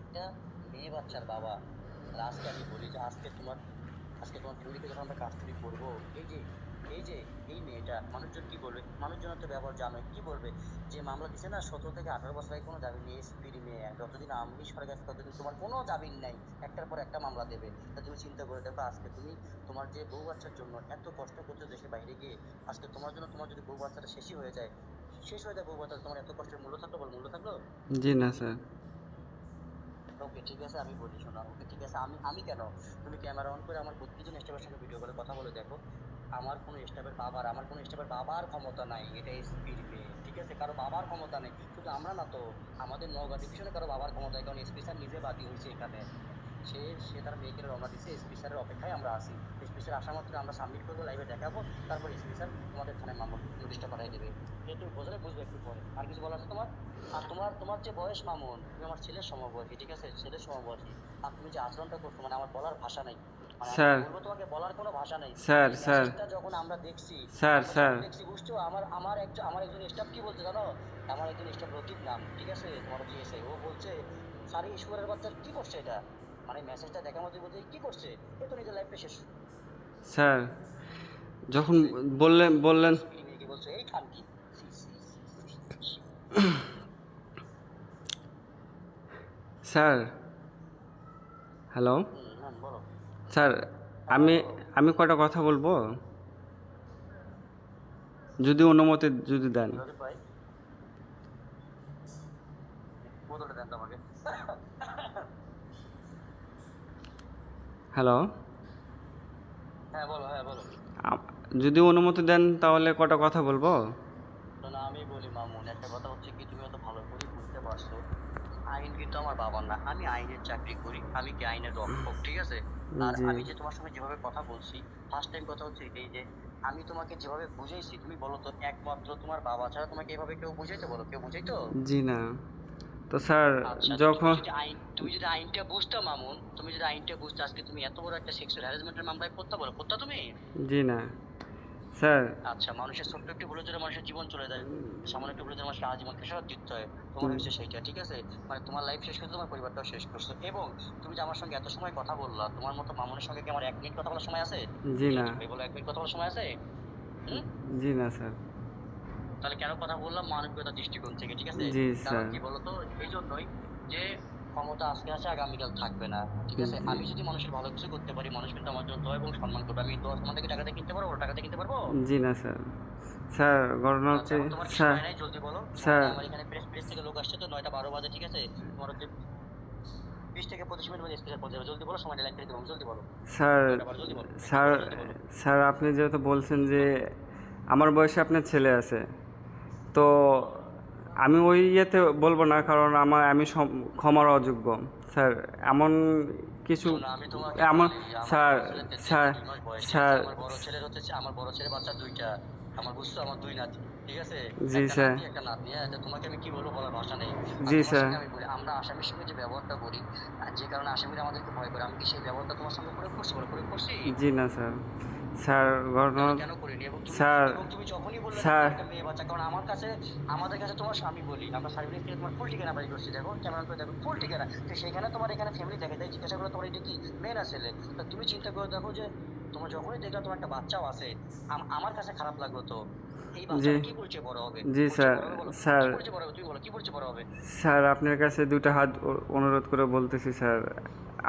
একটা মেয়ে বাচ্চার বাবা। আর আজকে আমি বলি যে আজকে তোমার ফ্যামিলিকে যখন আমরা কাস্টাডি করবো, এই যে এই যে এই মেয়েটা মানুষজন কি বলবে, মানুষজন তো ব্যবহার জানো কি বলবে, যে মামলা দিছে না 17 থেকে 18 বছর আগে কোনো জামিন নেই, এসপির মেয়ে, যতদিন আমি সরকার আছে ততদিন তোমার কোনো জামিন নাই, একটার পর একটা মামলা দেবে। তা তুমি চিন্তা করে দেখো, আজকে তুমি তোমার যে বউ বাচ্চার জন্য এত কষ্ট করছো দেশের বাইরে গিয়ে, আজকে তোমার জন্য তোমার যদি বউ বাচ্চাটা শেষই হয়ে যায়, শেষ হয়ে যায় বউ বাচ্চা, তোমার এত কষ্টের মূল্য থাকলো বল, মূল্য থাকলো? জি না স্যার। ওকে ঠিক আছে, আমি বলি শোনো, ওকে ঠিক আছে, আমি আমি কেন, তুমি ক্যামেরা অন করে আমার প্রতিজন স্টাফের সঙ্গে ভিডিও করে কথা বলে দেখো, আমার কোনো স্টাফের বাবার ক্ষমতা নাই, এটা এসপির মেয়ে, ঠিক আছে, কারো বাবার ক্ষমতা নেই, শুধু আমরা না তো, আমাদের নওগাঁ ডিভিশনে কারো বাবার ক্ষমতা নেই, কারণ এসপি স্যার নিজে বাদী হয়েছে এখানে, সে সে তার মেয়েকে রওনা দিচ্ছে, এসপি স্যারের অপেক্ষায় আমরা আছি, এসপি স্যার আসা মাত্র আমরা সাবমিট করবো, লাইভে দেখাবো, তারপর এসপি স্যার তোমাদের থানায় মামলা নোটিশটা পাঠিয়ে দেবে, এটা তুমি বুঝলে বুঝবে একটু পরে। আর কিছু বলার আছে তোমার? আর তোমার তোমার যে বয়স মামুন, তুমি আমার ছেলের সমবয়সী, ঠিক আছে, ছেলের সমবয়সী, আর তুমি যে আচরণটা করছো, মানে আমার বলার ভাষা নাই, মানে আমি স্যার বলবো তোমাকে বলার কোনো ভাষা নেই। স্যার এই স্যার মেসেজটা যখন আমরা দেখছি, স্যার আমরা স্যার যখন দেখছি, বুঝছো, আমার একজন স্টাফ কি বলছে জানো, আমার একজন স্টাফ রকিব নাম, ঠিক আছে, তোমার হচ্ছে এসআই, ও বলছে সারি ঈশ্বরের বাচ্চা কি করছে এটা, মানে মেসেজটা দেখার মধ্যে বলছে কি করছে, এ তো নিজের লাইফটা শেষ স্যার যখন বললেন বললেন কি বলছে এই খানকি। স্যার হ্যালো বলো। স্যার, আমি আমি কটা কথা বলবো যদি অনুমতি যদি দেন। রকিব ভাই, বোতলটা দেন তো আমাকে। হ্যালো, হ্যাঁ বলো, হ্যাঁ বলো। যদি অনুমতি দেন তাহলে কটা কথা বলবো। শোনো, আমি বলি মামুন, একটা কথা হচ্ছে কি, তুমি অত ভালো করে বুঝতে পারছো, আইন কিন্তু আমার বাবার না, আমি আইনের চাকরি করি, আমি কি আইনের রক্ষক, ঠিক আছে। আর জি আমি যে তোমার সঙ্গে যেভাবে কথা বলছি, ফার্স্ট টাইম কথা হচ্ছে এটাই যে আমি তোমাকে যেভাবে বুঝাইছি, তুমি বলো তো একমাত্র তোমার বাবা ছাড়া তোমাকে এভাবে কেউ বুঝাইতে, বলো কেউ বুঝাইতো? জি না। তো স্যার আচ্ছা, যখন তুমি যদি আইনটা বুঝতে মামুন, তুমি যদি আইনটা বুঝতে, আজকে তুমি এত বড় একটা সেক্সুয়াল হ্যারাসমেন্টের মামলায় পড়তে, বলো পড়তা তুমি? জি না স্যার। আচ্ছা, মানুষের ছোট্ট একটু ভুলের জন্য মানুষের জীবন চলে যায়, সামান্য একটু ভুলের জন্য মানুষকে আজীবন খেসারত দিতে হয়, তোমার হচ্ছে সেইটা, ঠিক আছে, মানে তোমার লাইফ শেষ করছো, তোমার পরিবারটাও শেষ করছো, এবং তুমি যে আমার সঙ্গে এত সময় কথা বললা, তোমার মতো মামুনের সঙ্গে কি আমার 1 মিনিট কথা বলার সময় আছে? জি ঠিক না। আছে ভাই, বলো 1 মিনিট কথা বলার সময় আছে? হুম? জি না স্যার। তাহলে কেন কথা বললাম, মানবিকতার দৃষ্টিকোণ থেকে, ঠিক আছে, জি কারণ স্যার। কি বলতো, এই জন্যই যে ক্ষমতা আজকে আছে আগামীকাল থাকবে না, ঠিক আছে, জি আমি যদি মানুষের ভালো কিছু করতে পারি, মানুষ কিন্তু আমার জন্য দোয়া এবং সম্মান করবে, আমি দোয়া সম্মান থেকে টাকাতে কিনতে পারবো, টাকাতে কিনতে পারবো? জি না স্যার। স্যার ঘটনা আচ্ছা, হচ্ছে এখন তোমার কি স্যার সময় নাই, জলদি বলো, সময় স্যার নাই, আমার এখানে প্রেস থেকে লোক আসছে তো, 9টা 12 বাজে, ঠিক আছে, তোমার হচ্ছে 20 থেকে 25 মিনিট মধ্যে স্পেশাল পৌঁছে যাবে, জলদি বলো, সময় লাইন করে দেবো, জলদি বলো, স্যার 9টা 12, জলদি বলো, স্যার জলদি বলো। স্যার আপনি যেহেতু বলছেন যে আমার বয়সে আপনার ছেলে আছে, তো আমি ওই ইয়েতে বলবো না, কারণ আমি ক্ষমার অযোগ্য স্যার। এমন কিছু শোনো, আমি তোমাকে এমন বলি, আমার স্যার বড় ছেলের 1.5 থেকে স্যার 2 মাস বয়স, ঠিক স্যার আছে, আমার বড় ছেলের হচ্ছে, আমার বড় ছেলের বাচ্চা 2টা, আমার বুঝছো, আমার 2 নাতি, ঠিক আছে, জি একটা স্যার। নাতি একটা নাতনি, হ্যাঁ, তো তোমাকে আমি কি বলবো বলার ভাষা নেই। আর জি তোমার স্যার। সঙ্গে আমি বলি, আমরা আসামির সঙ্গে যে ব্যবহারটা করি, আর যে কারণে আসামিরা আমাদেরকে ভয় করে, আমি কি সেই ব্যবহারটা তোমার সঙ্গে প্রয়োগ করছি, বলো প্রয়োগ করছি? জি না স্যার। স্যার ঘটনা তাহলে কেন করিনি? স্যার এবং তুমি যখনই বললে না স্যার তুমি একটা মেয়ে বাচ্চা, কারণ আমাদের কাছে তোমার স্বামী বলি, আমরা সার্ভিস থেকে তোমার ফুল ঠিকানা বাড়ি করছি, দেখো ক্যামেরা করে দেখো ফুল ঠিকানা, তো সেখানে তোমার এখানে ফ্যামিলি দেখে তাই জিজ্ঞাসা করো তোমার এটা কি মেয়ে না ছেলে, তা তুমি চিন্তা করে দেখো যে তোমার যখনই দেখলা তোমার একটা বাচ্চাও আছে, আমার কাছে খারাপ লাগলো তো, এই জি বাচ্চাটা কি পরিচয় বড় হবে, জি পরিচয় স্যার। বড় হবে, বলো স্যার কি পরিচয় বড় হবে, তুমি বলো কি পরিচয় বড় হবে? স্যার আপনার কাছে দুটো হাত অনুরোধ করে বলতেছি স্যার,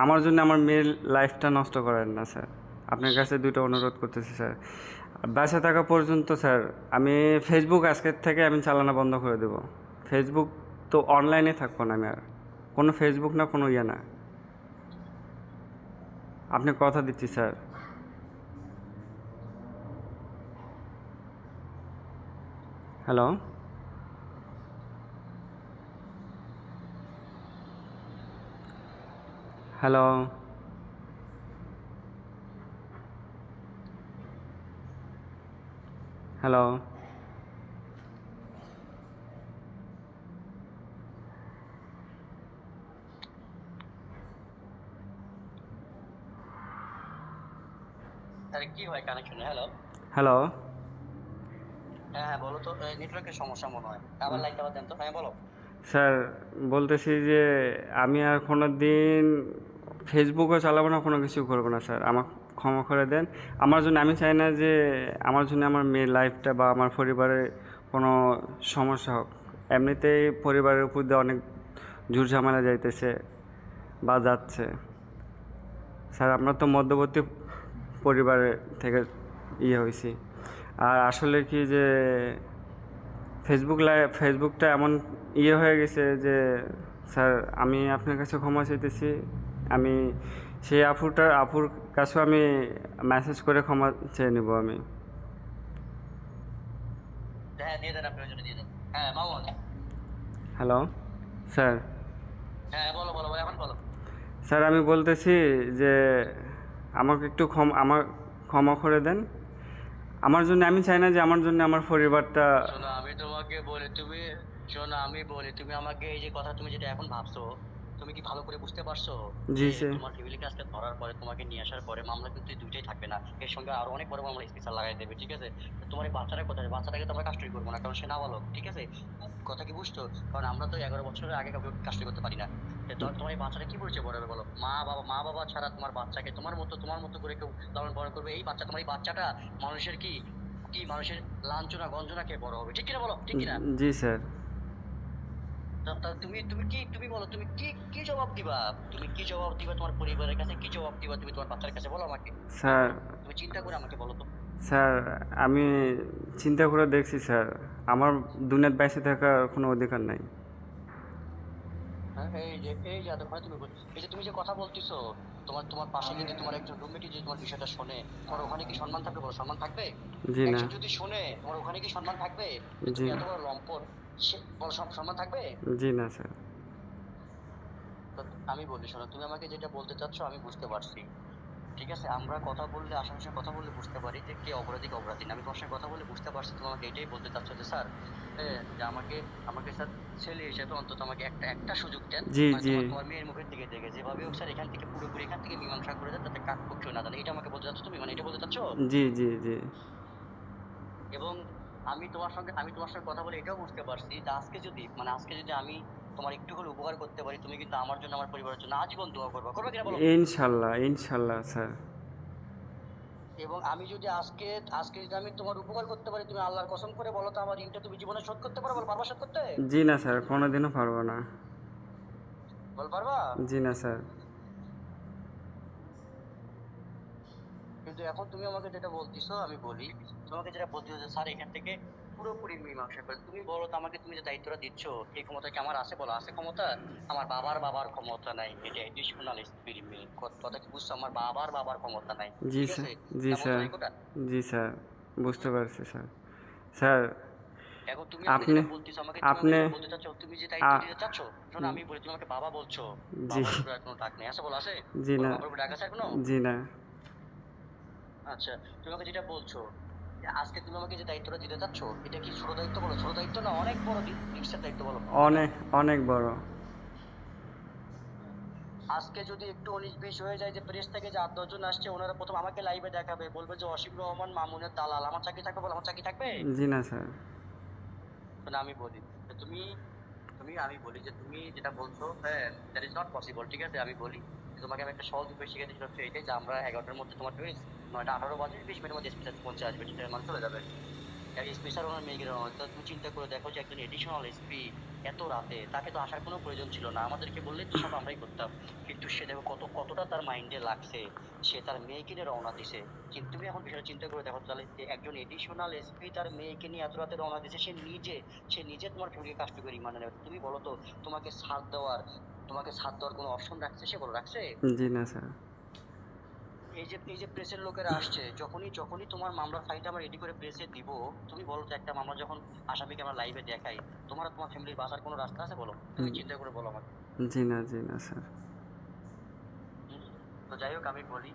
আমার জন্য আমার মেয়ের লাইফটা নষ্ট করেন না স্যার। আপনার কাছে দুটো অনুরোধ করতেছি স্যার। বাসা থাকা পর্যন্ত স্যার আমি ফেসবুক আজকের থেকে আমি চালানো বন্ধ করে দেব। ফেসবুক তো অনলাইনে থাকবো না আমি আর, কোনো ফেসবুক না কোনো ইয়ে না, আপনি কথা দিচ্ছি স্যার। হ্যালো হ্যালো হ্যালো তাহলে কি হয় কানেকশনে? হ্যালো, হ্যালো হ্যাঁ হ্যাঁ বলো তো, নেটওয়ার্কের সমস্যা মনে হয়, আবার লাইনটা আবার দেন তো, হ্যাঁ বলো। স্যার বলতেছি যে আমি আর কোনো দিন ফেসবুকও চালাবো না, কোনো কিছু করবো না স্যার। ক্ষমা করে দেন। আমার জন্য আমি চাই না যে আমার জন্য আমার মেয়ের লাইফটা বা আমার পরিবারের কোনো সমস্যা হোক। এমনিতেই পরিবারের উপর দিয়ে অনেক ঝুট ঝামেলা যাইতেছে বা যাচ্ছে। স্যার আমরা তো মধ্যবর্তী পরিবারের থেকে হয়েছি। আর আসলে কি যে ফেসবুকটা এমন হয়ে গেছে যে স্যার আমি আপনার কাছে ক্ষমা চাইতেছি। আমি সেই আপুর কাছেও আমি মেসেজ করে ক্ষমা চেয়ে নেব আমি। হ্যাঁ দিয়ে দেন, আপনার জন্য দিয়ে দেন। হ্যাঁ মামুন। Hello sir. হ্যাঁ বলো বলো বলো, এখন বলো। স্যার আমি বলতেছি যে আমাকে একটু ক্ষমা করে দেন। আমার জন্য আমি চাই না যে আমার জন্য আমার পরিবারটা। শোনো আমি তোমাকে বলি, তুমি শোনো আমি বলি, তুমি আমাকে এই যে কথা তুমি যেটা এখন ভাবছো, তুমি কি ভালো করে বুঝতে পারছো জি যে স্যার। তোমার ফ্যামিলি কাজকে ধরার পরে তোমাকে নিয়ে আসার পরে মামলা কিন্তু এই দুইটাই থাকবে না, এর সঙ্গে আরো অনেক বড় মামলা স্পেশাল লাগাই দেবে, ঠিক আছে? তো তোমার এই বাচ্চাটা কোথায়? বাচ্চাটাকে তো আমরা কাস্টডি করবো না, কারণ সে নাবালক, ঠিক আছে? কথা কি বুঝছো? কারণ আমরা তো 11 বছরের আগে কাউকে কাস্টডি করতে পারি না। তোমার এই বাচ্চাটা কি পরিচয় বড় হবে বলো? মা বাবা ছাড়া তোমার বাচ্চাকে তোমার মতো করে কেউ লালন পালন করবে? এই বাচ্চা, তোমার এই বাচ্চাটা মানুষের কি কি মানুষের লাঞ্ছনা গঞ্জনা খেয়ে বড় হবে, ঠিক কিনা বলো, ঠিক কিনা? জি স্যার। তুমি তুমি কি তুমি বলো, তুমি কি কি জবাব দিবা? তুমি কি জবাব দিবা তোমার পরিবারের কাছে? কি জবাব দিবা তুমি তোমার বাচ্চার কাছে? বলো আমাকে। স্যার। তুমি চিন্তা করে আমাকে বলো তো। স্যার আমি চিন্তা করে দেখছি স্যার, আমার দুনিয়াতে বেঁচে থাকার কোনো অধিকার নাই। হ্যাঁ, এই যে এতক্ষণে তুমি এই যে তুমি যে কথা বলতেছো, তোমার তোমার পাশে যদি তোমার একজন রুমমেট যদি তোমার বিষয়টা শোনে, তোমার ওখানে কি সম্মান থাকবে? বলো, সম্মান থাকবে? জি না। একজন যদি শোনে, তোমার ওখানে কি সম্মান থাকবে? যে জি তুমি এত বড় লম্পট, সে বলো সম্মান থাকবে? জি না স্যার। তো আমি বলি, শোনো, তুমি আমাকে যেটা বলতে চাচ্ছ আমি বুঝতে পারছি, ঠিক আছে? আমরা কথা বললে, আশেপাশে কথা বললে বুঝতে পারি যে কে অপরাধী কে অপরাধী না। আমি তোমার সঙ্গে কথা বলে বুঝতে পারছি, তুমি আমাকে এটাই বলতে চাচ্ছ যে স্যার, যে আমাকে আমাকে স্যার ছেলে হিসেবে অন্তত আমাকে একটা সুযোগ দেন। জি মানে জি তোমার মেয়ের মুখের দিকে দেখে যেভাবে হোক স্যার এখান থেকে পুরোপুরি এখান থেকে মীমাংসা করে দেন, যাতে কাক পক্ষেও না জানে। এটা আমাকে বলতে চাচ্ছ তুমি, মানে এটা বলতে চাচ্ছ? জি জি জি এবং আমি তোমার সঙ্গে কথা বলে এটাও বুঝতে পারছি যে আজকে যদি আমি তোমার একটু হলে উপকার করতে পারি, তুমি কিন্তু আমার জন্য আমার পরিবারের জন্য আজীবন দোয়া করবে, করবে কিনা বলো? ইনশাল্লাহ ইনশাল্লাহ স্যার। এবং আমি যদি আজকে আজকে যদি আমি তোমার উপকার করতে পারি, তুমি আল্লাহর কসম করে বলো তো আমার ঋণটা তুমি জীবনে শোধ করতে পারো? বল, পারবা শোধ করতে? জি না স্যার, কোনোদিনও পারবো না। বল, পারবা? জি না স্যার। কিন্তু এখন তুমি আমাকে যেটা বলতেছো, আমি বলি তোমাকে যেটা বলতেছো যে স্যার এখান থেকে পুরোপুরি মীমাংসা করে, তুমি বলো তো আমাকে, তুমি যে দায়িত্বটা দিচ্ছ এই ক্ষমতা কি আমার আছে? বলো, আছে ক্ষমতা? আমার বাবার ক্ষমতা নাই, এটা এডিশনাল এক্সপেরিমেন্ট। কথা কি বুঝছো? আমার বাবার ক্ষমতা নাই, জি ঠিক স্যার। আছে? জি না বলতো স্যার। এই কথা। জি স্যার, বুঝতে পারছি স্যার। স্যার এখন তুমি আমাকে আপনি যেটা বলতেছো, তুমি আমাকে আপনি যেটা বলতে চাচ্ছ, তুমি যে দায়িত্ব আ- দিতে চাচ্ছ, শোনো আমি বলি, তুমি আমাকে বাবা বলছো, জি বাবার উপরে আর কোনো ডাক নেই আছে? বলো, আছে? জি বলো, না। বাবার উপরে ডাক আছে এখনো? জি না। আচ্ছা, তুমি আমাকে যেটা বলছো যে আজকে তুমি আমাকে যে দায়িত্বটা দিতে চাচ্ছ, এটা কি ছোট দায়িত্ব? বলো, ছোট দায়িত্ব না অনেক বড় রিস্কের দায়িত্ব? বলো কোনটা? অনেক অনেক বড়। আজকে যদি একটু 19-20 হয়ে যায়, যে প্রেস থেকে যে 8-10 জন আসছে, ওনারা প্রথম আমাকে লাইভে দেখাবে, বলবে যে অসীম রহমান মামুনের দালাল, আমার চাকরি থাকবে? বলো, আমার চাকরি থাকবে? জি না স্যার। না, আমি বলি যে তুমি তুমি আমি বলি যে তুমি যেটা বলছো, হ্যাঁ, দ্যাট ইজ নট পসিবল, ঠিক আছে? আমি বলি যে তোমাকে আমি একটা সহজ উপায় শিখে দিচ্ছি, হচ্ছে এটাই যে আমরা 11টার মধ্যে তোমার টুইস 9টা 18 বাজে 20 মিনিটের মধ্যে স্পেশাল পৌঁছে আসবে, ঠিক আছে? মানে চলে যাবে স্পেশাল ওনার মেয়েকে রওনা দিতে। তুমি চিন্তা করে দেখো যে একজন এডিশনাল এসপি এত রাতে, তাকে তো আসার কোনো প্রয়োজন ছিল না, আমাদেরকে বললেই তো সব আমরাই করতাম। কিন্তু সে দেখো কতটা তার মাইন্ডে লাগছে, সে তার মেয়েকে নিয়ে রওনা দিছে। কিন্তু তুমি এখন বিষয়টা চিন্তা করে দেখো তাহলে, যে একজন এডিশনাল এসপি তার মেয়েকে নিয়ে এত রাতে রওনা দিছে, সে নিজে তোমার ফ্যামিলিকে কাজ করে মানে নেবে। তুমি বলো তো, তোমাকে সাথ দেওয়ার কোনো অপশন রাখছে? সে বলো, রাখছে? জি না স্যার। এই যে প্রেসের লোকেরা আসছে, যখনই তোমার মামলার ফাইলটা আমরা রেডি করে প্রেসে দিব, তুমি বলো তো, একটা মামলা যখন আসামিকে আমরা লাইভে দেখাই, তোমার ফ্যামিলির বাঁচার কোনো রাস্তা আছে? বলো, তুমি চিন্তা করে বলো আমাকে। জি না জি না স্যার। হুম। তো যাই হোক, আমি বলি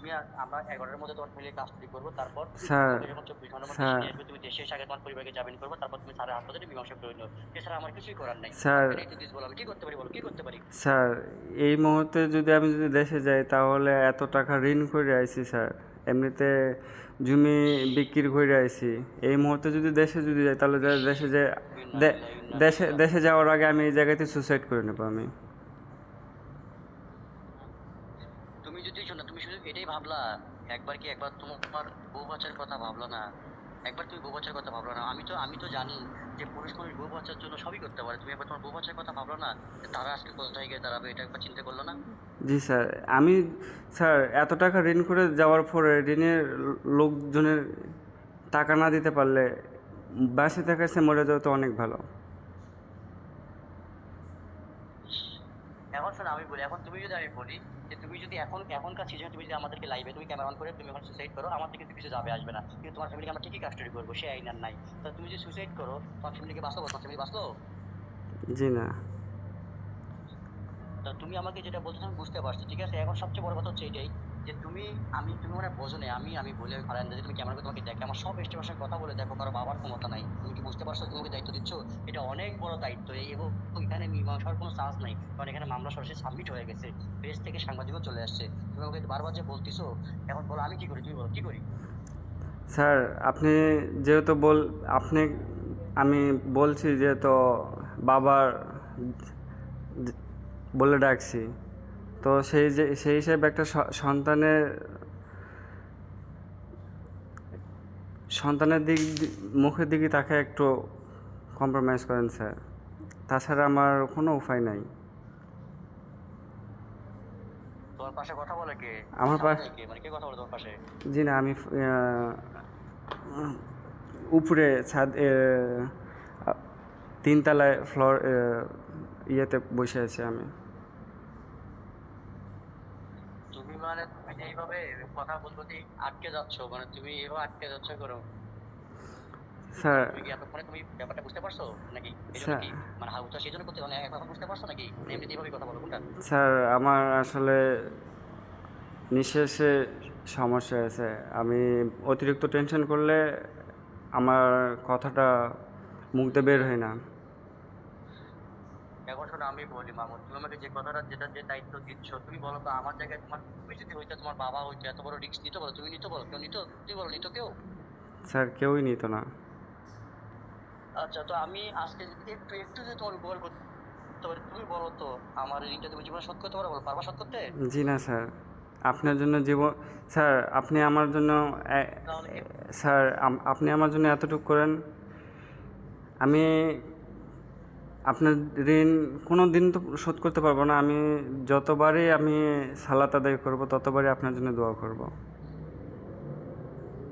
যে আমরা 11টার মধ্যে তোমার ফ্যামিলির কাস্টডি করবো, তারপর স্যার। তোমাকে যখন 24 ঘন্টার মধ্যে দেশে স্যার। নিয়ে আসবে, তুমি দেশে এসে আগে তোমার পরিবারকে জামিন করবো, তারপর তুমি স্যারের হাত ধরে মীমাংসা করে নিও। এছাড়া আমার কিছুই করার নাই। স্যার। এটাই তো দিস, বলো আমি কি করতে পারি? বলো, কি করতে পারি? স্যার এই মুহূর্তে আমি যদি দেশে যাই তাহলে এত টাকা ঋণ করে আইছি স্যার। এমনিতে জমি বিক্রি করে আইছি। এই মুহূর্তে যদি যাই তাহলে দেশে যে ইন্না দে- লিল্লাহি ইন্না দেশে ইলাইহি দেশে রাজিউন। যাওয়ার আগে আমি এই জায়গাতে সুসাইড করে নেবো আমি। তুমি যদি শোনো, তুমি শুধু এটাই ভাবলা একবার তোমার বউ বাচ্চার কথা ভাবলো না? একবার তুমি বউ বাচ্চার কথা ভাবলো না? আমি তো জানি যে পুরুষ মানুষ বউ বাচ্চার জন্য সবই করতে পারে। তুমি একবার তোমার বউ বাচ্চার কথা ভাবলো না যে তারা আজকে কোথায় গিয়ে দাঁড়াবে? এটা একবার চিন্তা করলো না? জি স্যার, আমি স্যার এত টাকা ঋণ করে যাওয়ার পরে ঋণের লোকজনের টাকা না দিতে পারলে বাসে থাকার চেয়ে মরে যাওয়া তো অনেক ভালো। এখন শোনো, আমি বলি, এখন তুমি যদি, আমি বলি যে তুমি যদি এখনকার সিজনে তুমি যদি আমাদেরকে লাইভে তুমি ক্যামেরা অন করে তুমি এখন সুইসাইড করো, আমার থেকে কিন্তু কিছু যাবে আসবে না, কিন্তু তোমার ফ্যামিলিকে আমরা ঠিকই কাস্টাডি করবো, সে আইন আর নাই। তো তুমি যদি সুইসাইড করো, তোমার ফ্যামিলিকে বাঁচাবো? তোমার ফ্যামিলি বাঁচলো? জি না। তা তুমি আমাকে যেটা বলছো আমি বুঝতে পারছি, ঠিক আছে। এখন সবচেয়ে বড় কথা হচ্ছে এটাই যে তুমি মানে বোঝো না। আমি বলে ফারান, যদি তুমি ক্যামেরা তোমাকে দেখে আমার সব এস্টিমেশন কথা বলে দেখো, কারো বাবার ক্ষমতা নাই। তুমি কি বুঝতে পারছো? তোমাকে দায়িত্ব দিচ্ছ, এটা অনেক বড় দায়িত্ব। এবং এখানে মীমাংসার কোনো চান্স নাই, কারণ এখানে মামলা সরাসরি সাবমিট হয়ে গেছে, প্রেস থেকে সাংবাদিকও চলে আসছে। তুমি আমাকে বারবার যে বলতিছো, এখন বলো আমি কি করি? তুমি বলো কি করি? স্যার আপনি যেহেতু আপনি, আমি বলছি যেহেতু বাবার বলে ডাকছি, তো সেই হিসেবে একটা সন্তানের সন্তানের মুখের দিকে তাকে একটু কম্প্রোমাইজ করেন স্যার, তাছাড়া আমার কোনো উপায় নাই। তোমার পাশে কথা বলে কে? আমার সামনে কে, মানে কে কথা বলে তোমার পাশে? জি না, আমি উপরে ছাদ তিনতলায় ফ্লোর ইয়েতে বসে আছি আমি। তুমি যে এইভাবে কথা বলতে আটকে যাচ্ছ, মানে তুমি এইভাবে আটকে যাচ্ছ করো, স্যার তুমি কি এতক্ষণে তুমি ব্যাপারটা বুঝতে পারছো নাকি? এই জন্য স্যার কি মানে হাউটা সেই জন্য করতে, মানে এখন বুঝতে পারছো নাকি? মানে এমনিতে এইভাবে কথা বলো কোনটা? স্যার আমার আসলে নিঃশ্বাসে সমস্যা আছে। আমি অতিরিক্ত টেনশন করলে আমার কথাটা মুখ দিয়ে বের হয় না। এখন শোনো, আমি বলি মামুন, তুমি আমাকে যে কথাটা, যেটা যে দায়িত্ব দিচ্ছ, তুমি বলো তো আমার জায়গায় তুমি যদি হইতে, তোমার বাবা হইতে এত বড় রিস্ক নিতে বলো? তুমি নিতে বলো? কেউ নিত? তুমি বলো নিত কেউ? স্যার কেউই নিত না। আচ্ছা, তো আমি আজকে যদি একটু একটু যদি তোমার উপকার করতে পারি, তুমি বলো তো আমার ঋণটা তুমি জীবনে শোধ করতে পারো? বলো, পারবা শোধ করতে? জি না স্যার, আপনার জন্য জীবন, স্যার আপনি আমার জন্য তাহলে কি? স্যার আপনি আমার জন্য এতটুকু করেন, আমি আপনার ঋণ কোনো দিন তো শোধ করতে পারবো না। আমি যতবারই আমি সালাত আদায় করবো ততবারই আপনার জন্য দোয়া করব।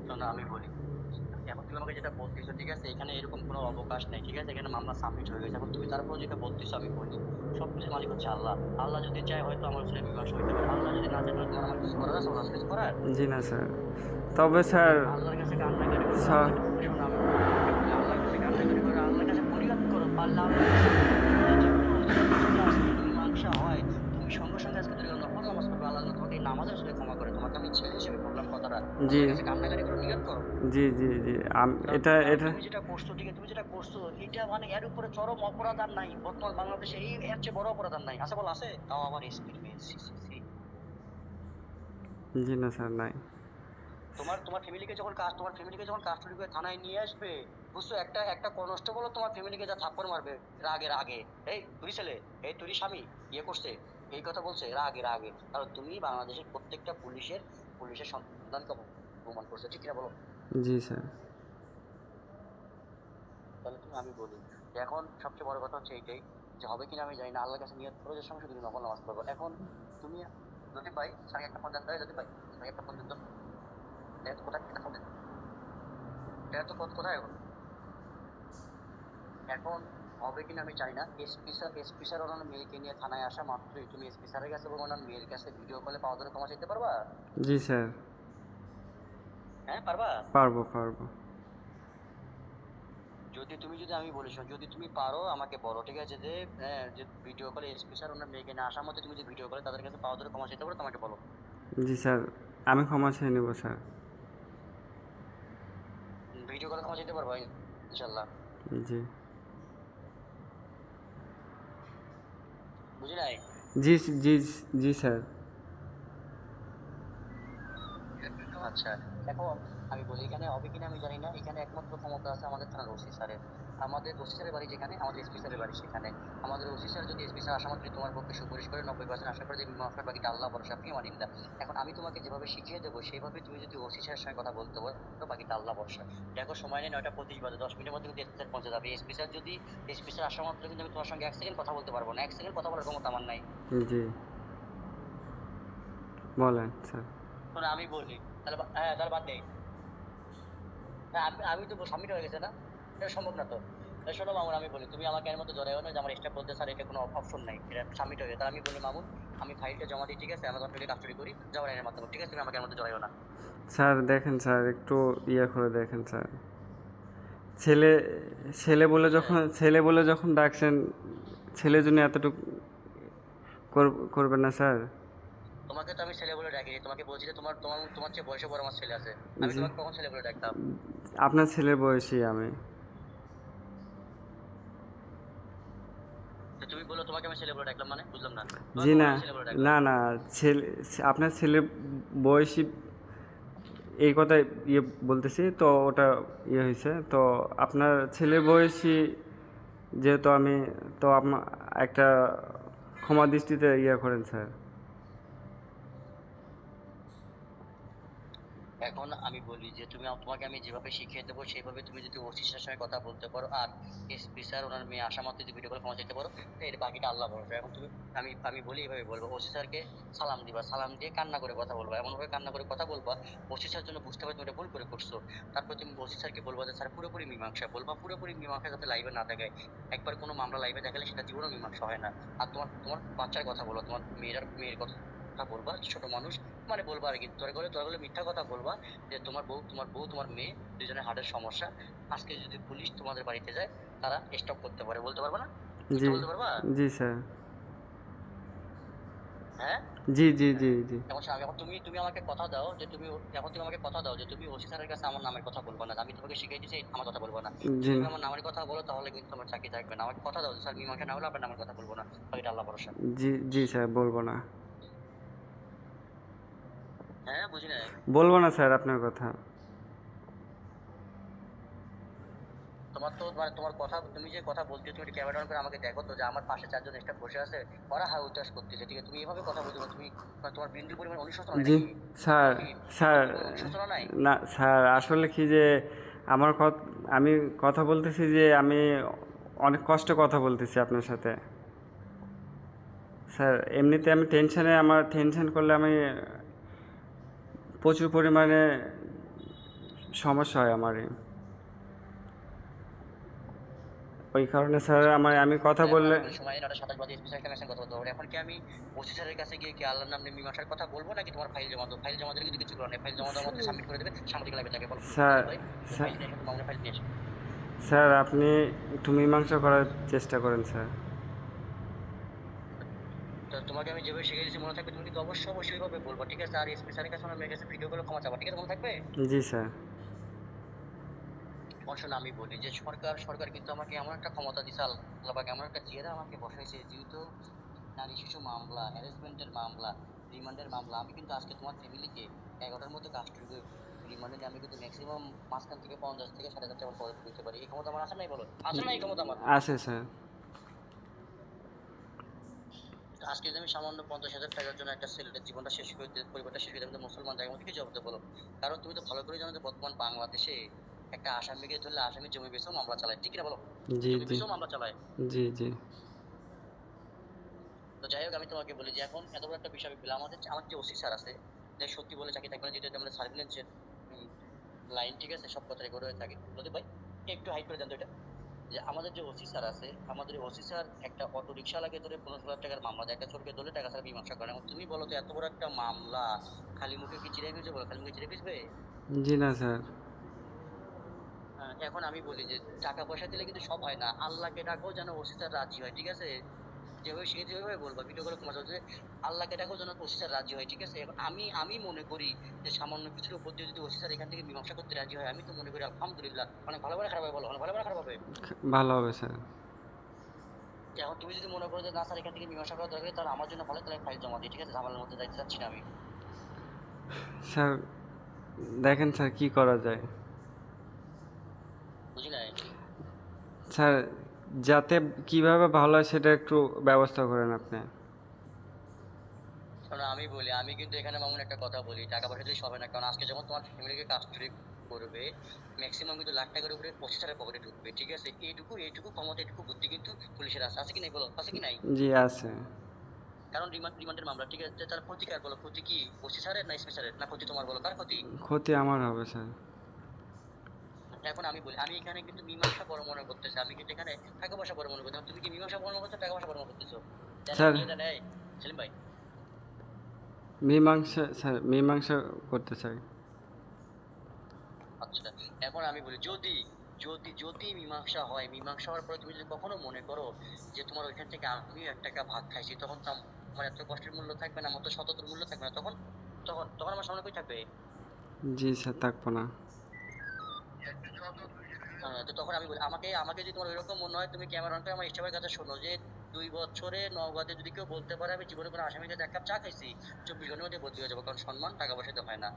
শোনো, আমি বলি, এখন তুমি আমাকে যেটা বলতেছো, ঠিক আছে, এখানে এরকম কোনো অবকাশ নেই, ঠিক আছে, এখানে মামলা সাবমিট হয়ে গেছে। এখন তুমি তারপর যেটা বলতেছো, আমি বলি, সবকিছুর মালিক হচ্ছে আল্লাহ। আল্লাহ যদি চায় হয়তো আমার ছেলে মীমাংসা হইতে পারে, আল্লাহ যদি না চায় তাহলে তোমার আমার কিছু করার আছে? আমার কিছু করার? জি না স্যার, তবে স্যার আল্লাহর কাছে কান্নাকাটি করো, স্যার শোনো আমি বলি, আল্লাহর কাছে কান্নাকাটি করো, আল্লাহর কাছে ফরিয়াদ করো, পারলে আল্লাহর কাছে যে কোনো যদি আজকে মীমাংসা হয়, তুমি সঙ্গে সঙ্গে আজকে তুমি নফল নামাজ পড়বে, আল্লাহ যেন তোমাকে এই নামাজের সাথে ক্ষমা করে। তোমাকে আমি ছেলে হিসেবে বললাম কথাটা, জি আল্লাহর কাছে কান্নাকাটি করো, নিয়ত করো। জি জি জি এটা কারণ এটা তুমি যেটা করছো, ঠিক আছে, তুমি যেটা করছো এটা মানে এর উপরে চরম অপরাধ আর নাই বর্তমান বাংলাদেশে, এর চেয়ে বড় অপরাধ আর নাই। আছে বল, আছে? তাও আবার এসপির মেয়ে, সি সি সি। জি না স্যার নাই। তোমার ফ্যামিলিকে যখন কাস্টডি করে থানায় নিয়ে আসবে, বুঝছো, একটা একটা কনস্টেবল তোমার ফ্যামিলিকে যা থাপ্পড় মারবে রাগে রাগে, এই তুই ছেলে, এই তুই স্বামী ইয়ে করছে, এই কথা বলছে রাগে রাগে, কারণ তুমি বাংলাদেশের প্রত্যেকটা পুলিশের সন্তানকে অপমান করছো, ঠিক কিনা বলো? জি স্যার। তাহলে আমি বলি যে এখন সবচেয়ে বড় কথা হচ্ছে এইটাই, যে হবে কিনা আমি জানি না, আল্লাহর কাছে নিয়ত করো যে সঙ্গে শুধু নফল নামাজ পড়বো। এখন তুমি যদি পাই সাড়ে একটা ফোন দেন, যদি পাই সাড়ে একটা ফোন দিন তো, কোথায় একটা ফোন দেন, এটা তো কোথায় এখন? এখন হবে কিনা আমি চাই না। এসপি স্যার ওনার মেয়েকে নিয়ে থানায় আসা মাত্রই তুমি এসপি স্যারের কাছে এবং ওনার মেয়ের কাছে ভিডিও কলে পাওয়া ধরে ক্ষমা চাইতে পারবা? জি স্যার। হ্যাঁ, পারবা? পারবো পারবো। যদি আমি বলি, শোন, যদি তুমি পারো আমাকে বলো, ঠিক আছে, যে যে ভিডিও কলে এসপি স্যার ওনার মেয়েকে নিয়ে আসার মধ্যে তুমি যে ভিডিও কলে তাদের কাছে পাওয়া ধরে ক্ষমা চাইতে পারো, তোমাকে বলো। জি স্যার, আমি ক্ষমা চেয়ে নেব স্যার। ভিডিও কলে ক্ষমা চাইতে পারবো ইনশাল্লাহ? জি বুঝি নাই? জি জি জি স্যার। আচ্ছা, এখন আমি বলি এখানে হবে কিনা আমি জানি না, এখানে একমাত্র ক্ষমতা আছে আমাদের থানার ওসি স্যারের। আমাদের ওসি স্যারের বাড়ি যেখানে, আমাদের এসপি স্যারের বাড়ি সেখানে। আমাদের ওসি স্যার যদি এসপি স্যার আশা মাত্র তোমার পক্ষে সুপারিশ করে 90% আশা করে যে মীমাংসার বাকিটা আল্লাহ ভরসা, আপনি মানিন না। এখন আমি তোমাকে যেভাবে শিখিয়ে দেবো সেইভাবে তুমি যদি ওসি স্যারের সঙ্গে কথা বলতে পারো, বাকিটা আল্লাহ ভরসা। দেখো সময় নেই, 9:25 বাজে, 10 মিনিটের মধ্যে কিন্তু এসপি স্যার পৌঁছে যাবে। এসপি স্যার যদি, এসপি স্যার আসা মাত্র কিন্তু আমি তোমার সঙ্গে 1 সেকেন্ড কথা বলতে পারবো না, 1 সেকেন্ড কথা বলার ক্ষমতা আমার নাই। জি বলেন স্যার। শোনো আমি বলি, তাহলে হ্যাঁ তাহলে বাদ নেই। হ্যাঁ আমি তো সাবমিট হয়ে গেছে না, এটা সম্ভব না তো। শোনো মামুন, আমি বলি তুমি আমাকে এর মধ্যে জড়াইও না যে আমার স্টাফ বলতে স্যার এটা কোনো অপশন নাই, এটা সাবমিট হয়ে গেছে। তাহলে আমি বলি মামুন আমি ফাইলটা জমা দিই, ঠিক আছে, অ্যামাজন পেলে কাস্টডি করি জমা এর মাধ্যমে, ঠিক আছে, তুমি আমাকে এর মধ্যে জড়াইও না। স্যার দেখেন স্যার, একটু ইয়ে করে দেখেন স্যার। ছেলে ছেলে বলে যখন ডাকছেন, ছেলের জন্য এতটুকু করবেন না স্যার? তোমাকে তো আমি ছেলে বলে ডাকিনি, তোমাকে বলছি যে তোমার তোমার তোমার চেয়ে বয়সে বড় আমার ছেলে আছে, আমি জি, তোমাকে কখন ছেলে বলে ডাকতাম? আপনার ছেলের বয়সী আমি। তো তুমি বলো তোমাকে আমি ছেলে বলে ডাকলাম মানে, বুঝলাম না, জি তোমাকে কখন না, আমি ছেলে বলে ডাকলাম? না না, ছেলে, আপনার ছেলের বয়সী এই কথা ইয়ে বলতেছি তো, ওটা ইয়ে হয়েছে তো। আপনার ছেলের বয়সী যেহেতু আমি, তো আপনার একটা ক্ষমা দৃষ্টিতে ইয়ে করেন স্যার। এখন আমি বলি যে তুমি তোমাকে আমি যেভাবে শিখিয়ে দেবো সেইভাবে তুমি যদি ওসি স্যারের সঙ্গে কথা বলতে পারো, আর এসপি স্যার ওনার মেয়ে আশা মাত্র যদি ভিডিও কল ক্ষমা চাইতে পারো, তো এর বাকিটা আল্লাহ ভরসা। এখন তুমি, আমি বলি এইভাবে বলবো, ওসি স্যারকে সালাম দিবা, সালাম দিয়ে কান্না করে কথা বলবা, এমনভাবে কান্না করে কথা বলবা ওসি স্যার জন্য বুঝতে পারবে তুমি এটা ভুল করে করছো। তারপর তুমি ওসি স্যারকে বলবা যে স্যার পুরোপুরি মীমাংসা, বলবা পুরোপুরি মীমাংসা যাতে লাইভে না দেখায়। একবার কোনো মামলা লাইভে দেখালে সেটা জীবনও মীমাংসা হয় না। আর তোমার তোমার বাচ্চার কথা বলো, তোমার মেয়ের কথা বলবা, ছোট মানুষ মানে বলবা আর কি, তোর গলে মিথ্যা কথা বলবা যে তোমার বউ তোমার মেয়ে দুজনের হার্টের সমস্যা, আজকে যদি পুলিশ তোমাদের বাড়িতে যায় তারা স্টপ করতে পারে, বলতে পারবা না? জি, বলতে পারবা? জি স্যার। হ্যাঁ। জি জি জি জি। এখন তুমি তুমি আমাকে কথা দাও যে তুমি, এখন তুমি আমাকে কথা দাও যে তুমি ওসি স্যারের কাছে আমার নামের কথা বলবা না, আমি তোমাকে শিখিয়ে দিয়েছি আমার কথা বলবো না। যদি জি তুমি আমার নামের কথা বলো তাহলে কিন্তু তোমার চাকরি থাকবে না। আমাকে কথা দাও যে স্যার মীমাংসা না হলে আপনার নামের কথা বলবো না, এটা আল্লাহ ভরসা। জি জি স্যার, বলবো না। হ্যাঁ বুঝি না। বলবো না স্যার আপনার কথা। তোমার তো মানে তোমার কথা, তুমি যে কথা বলছো তুমি ক্যামেরা অন করে আমাকে দেখো তো যে আমার পাশে 4 জন স্টাফ বসে আছে, ওরা হাই উচ্চাস করতেছে, ঠিক আছে, তুমি এভাবে কথা বলতে পারো, তুমি মানে তোমার বিন্দু পরিমাণ অনুশোচনা নাই জি নাকি? স্যার, কি স্যার, বিন্দু পরিমাণ অনুশোচনা নাই? না স্যার, আসলে কি যে আমার আমি কথা বলতেছি যে আমি অনেক কষ্টে কথা বলতেছি আপনার সাথে স্যার। এমনিতে আমি টেনশনে, আমার টেনশন করলে আমি প্রচুর পরিমাণে সমস্যা হয় আমার। ওই কারণে স্যার আমি কথা দেখো বললে। আমি বলি সময় 9:27 বাজে স্পেশাল একটা মেশিন কথা বলতে হবে। এখন কি আমি ওসি স্যারের কাছে গিয়ে কি আল্লাহর নাম নিয়ে মীমাংসার কথা বলবো নাকি তোমার ফাইল জমা দেবো? ফাইল জমা দিলে কিন্তু কিছু করার নেই, ফাইল জমা দেওয়ার মধ্যে সাবমিট করে দেবে, সাংবাদিক লাইভে থাকে, বলো স্যার, ভাই স্যার, ফাইল নিয়ে এসে মামলা ফাইল নিয়ে এসো। স্যার আপনি একটু মীমাংসা করার চেষ্টা করেন স্যার। তো তোমাকে আমি যেভাবে শিখিয়ে দিয়েছি মনে থাকবে, তুমি কিন্তু অবশ্যই অবশ্যই ওইভাবে বলবো, ঠিক আছে? আর এসপি স্যারের কাছে আমার মেয়ের কাছে ভিডিও করে ক্ষমা চাবা, ঠিক আছে, মনে থাকবে? জি স্যার। অবশ্যই আমি বলি যে সরকার কিন্তু আমাকে এমন একটা ক্ষমতা দিছে, আল্লাহ পাক এমন একটা জেরা আমাকে বসাইছে, যেহেতু নারী শিশু মামলা, হ্যারাসমেন্টের মামলা, রিমান্ডের মামলা, আমি কিন্তু আজকে তোমার ফ্যামিলিকে 11টার মধ্যে কাস্টডি করে রিমান্ডে নিয়ে আমি কিন্তু ম্যাক্সিমাম মাঝখান থেকে 50 থেকে 60,000 টাকা পদত্যাগ দিতে পারি। এই ক্ষমতা আমার আছে নাই বলো? আছে না এই ক্ষমতা আমার? আছে স্যার। আজকে যদি আমি সামান্য 50,000 টাকার জন্য একটা ছেলের জীবনটা শেষ করে দিতে, পরিবারটা শেষ করে দিতে, মুসলমান জায়গা মধ্যে কি জবাব দেবো বলো? কারণ তুমি তো ভালো করে জানো যে বর্তমান বাংলাদেশে একটা আসামিকে ধরলে আসামি জমি বেচেও মামলা চালায়, ঠিক না বলো? জি জমি জি বেচেও মামলা চালায়। জি জি। তো যাই হোক আমি তোমাকে বলি যে এখন এত বড় একটা বিষয় আমি পেলাম, আমার যে ওসি স্যার আছে, যে সত্যি বলে চাকরি থাকবে না, যেহেতু আমাদের সার্ভিলেন্সের লাইন, ঠিক আছে, সব কথা রেকর্ড হয়ে থাকে। যদি ভাই একটু হাইট করে দেন তো এটা, যে আমাদের যে ওসি স্যার আছে, আমাদের ওসি স্যার একটা অটো রিক্সাওয়ালাকে ধরে 15,000 টাকার মামলা দেয়, একটা চোরকে ধরে টাকা ছাড়া মীমাংসা করে। এখন তুমি বলো তো এত বড় একটা মামলা খালি মুখে কি চিড়ে ফেলছে? বলো খালি মুখে চিড়ে ফেলবে? জি না স্যার। এখন আমি বলি যে টাকা পয়সা দিলে কিন্তু সব হয় না, আল্লাহকে ডাকো যেন ওসি স্যার রাজি হয়, ঠিক আছে? যেভাবে সে যেভাবে বলবা ভিডিও করে তোমার যে আল্লাহকে ডাকো যেন ওসি স্যার রাজি হয়, ঠিক আছে? এখন আমি মনে করি যে সামান্য কিছুর উপর দিয়ে যদি ওসি স্যার এখান থেকে মীমাংসা করতে রাজি হয়, আমি তো মনে করি আলহামদুলিল্লাহ, অনেক ভালো খারাপ হবে, বলো অনেক ভালো খারাপ হবে। ভালো হবে স্যার। এখন তুমি যদি মনে করো যে না স্যার এখান থেকে মীমাংসা করা দরকার, তাহলে আমার জন্য ভালো, তাহলে ফাইল জমা দিই, ঠিক আছে, ঝামেলার মধ্যে যাইতে চাচ্ছি না আমি। স্যার দেখেন স্যার কি করা যায়। বুঝি নাই। স্যার যাতে কিভাবে ভালো হয় সেটা একটু ব্যবস্থা করেন আপনি। কারণ আমি বলি, আমি কিন্তু এখানে মামুন একটা কথা বলি, টাকা পয়সা দিয়ে হবে না। কারণ আজকে যখন তোমার ফ্যামিলিকে কাস্টডি করবে, ম্যাক্সিমাম কিন্তু লাখ টাকার উপরে অফিসারের পকেটে ঢুকবে, ঠিক আছে? এইটুকু ক্ষমতা, এইটুকু বুদ্ধি কিন্তু পুলিশের আছে কি নাই বলো? আছে কি নাই? জি আছে। কারণ রিমান্ডের মামলা, ঠিক আছে? তার ক্ষতি কার বলো? ক্ষতি কি অফিসারের না স্পেশালের, না ক্ষতি তোমার বলো? কার ক্ষতি? ক্ষতি আমার হবে স্যার। এখন আমি বলি, আমি এখানে কিন্তু মীমাংসা পরমনা করতেছি, আমি কিন্তু এখানে টাকা পয়সা পরমনা করতেছি। তুমি কি মীমাংসা পরমনা করছো, টাকা পয়সা পরমনা করতেছো? স্যার সেলিম ভাই, মীমাংসা করতে চাই। আচ্ছা, এখন আমি বলি, যদি যদি যদি মীমাংসা হয়, মীমাংসা হওয়ার পরে তুমি যদি কখনো মনে করো যে তোমার ওইখান থেকে আমিও 1 টাকা ভাগ খাইছি, তখন তো আমার এত কষ্টের মূল্য থাকবে না, আমার তো সততার মূল্য থাকবে না। তখন তখন তখন আমার সামনে কই থাকবে? জি স্যার, থাকবো না। তো তখন আমি বলি, আমাকে আমাকে যদি তোমার ওইরকম মনে হয়, তুমি ক্যামেরা অন করে আমার স্টাফের কাছে শোনো যে 2 বছরে নওগাঁতে যদি কেউ বলতে পারে আমি জীবনে কোনো আসামির কাছে 1 কাপ চা খাইছি, 24 ঘন্টার মধ্যে বদলি হয়ে যাবো। কারণ সম্মান টাকা পয়সাতে হয় না।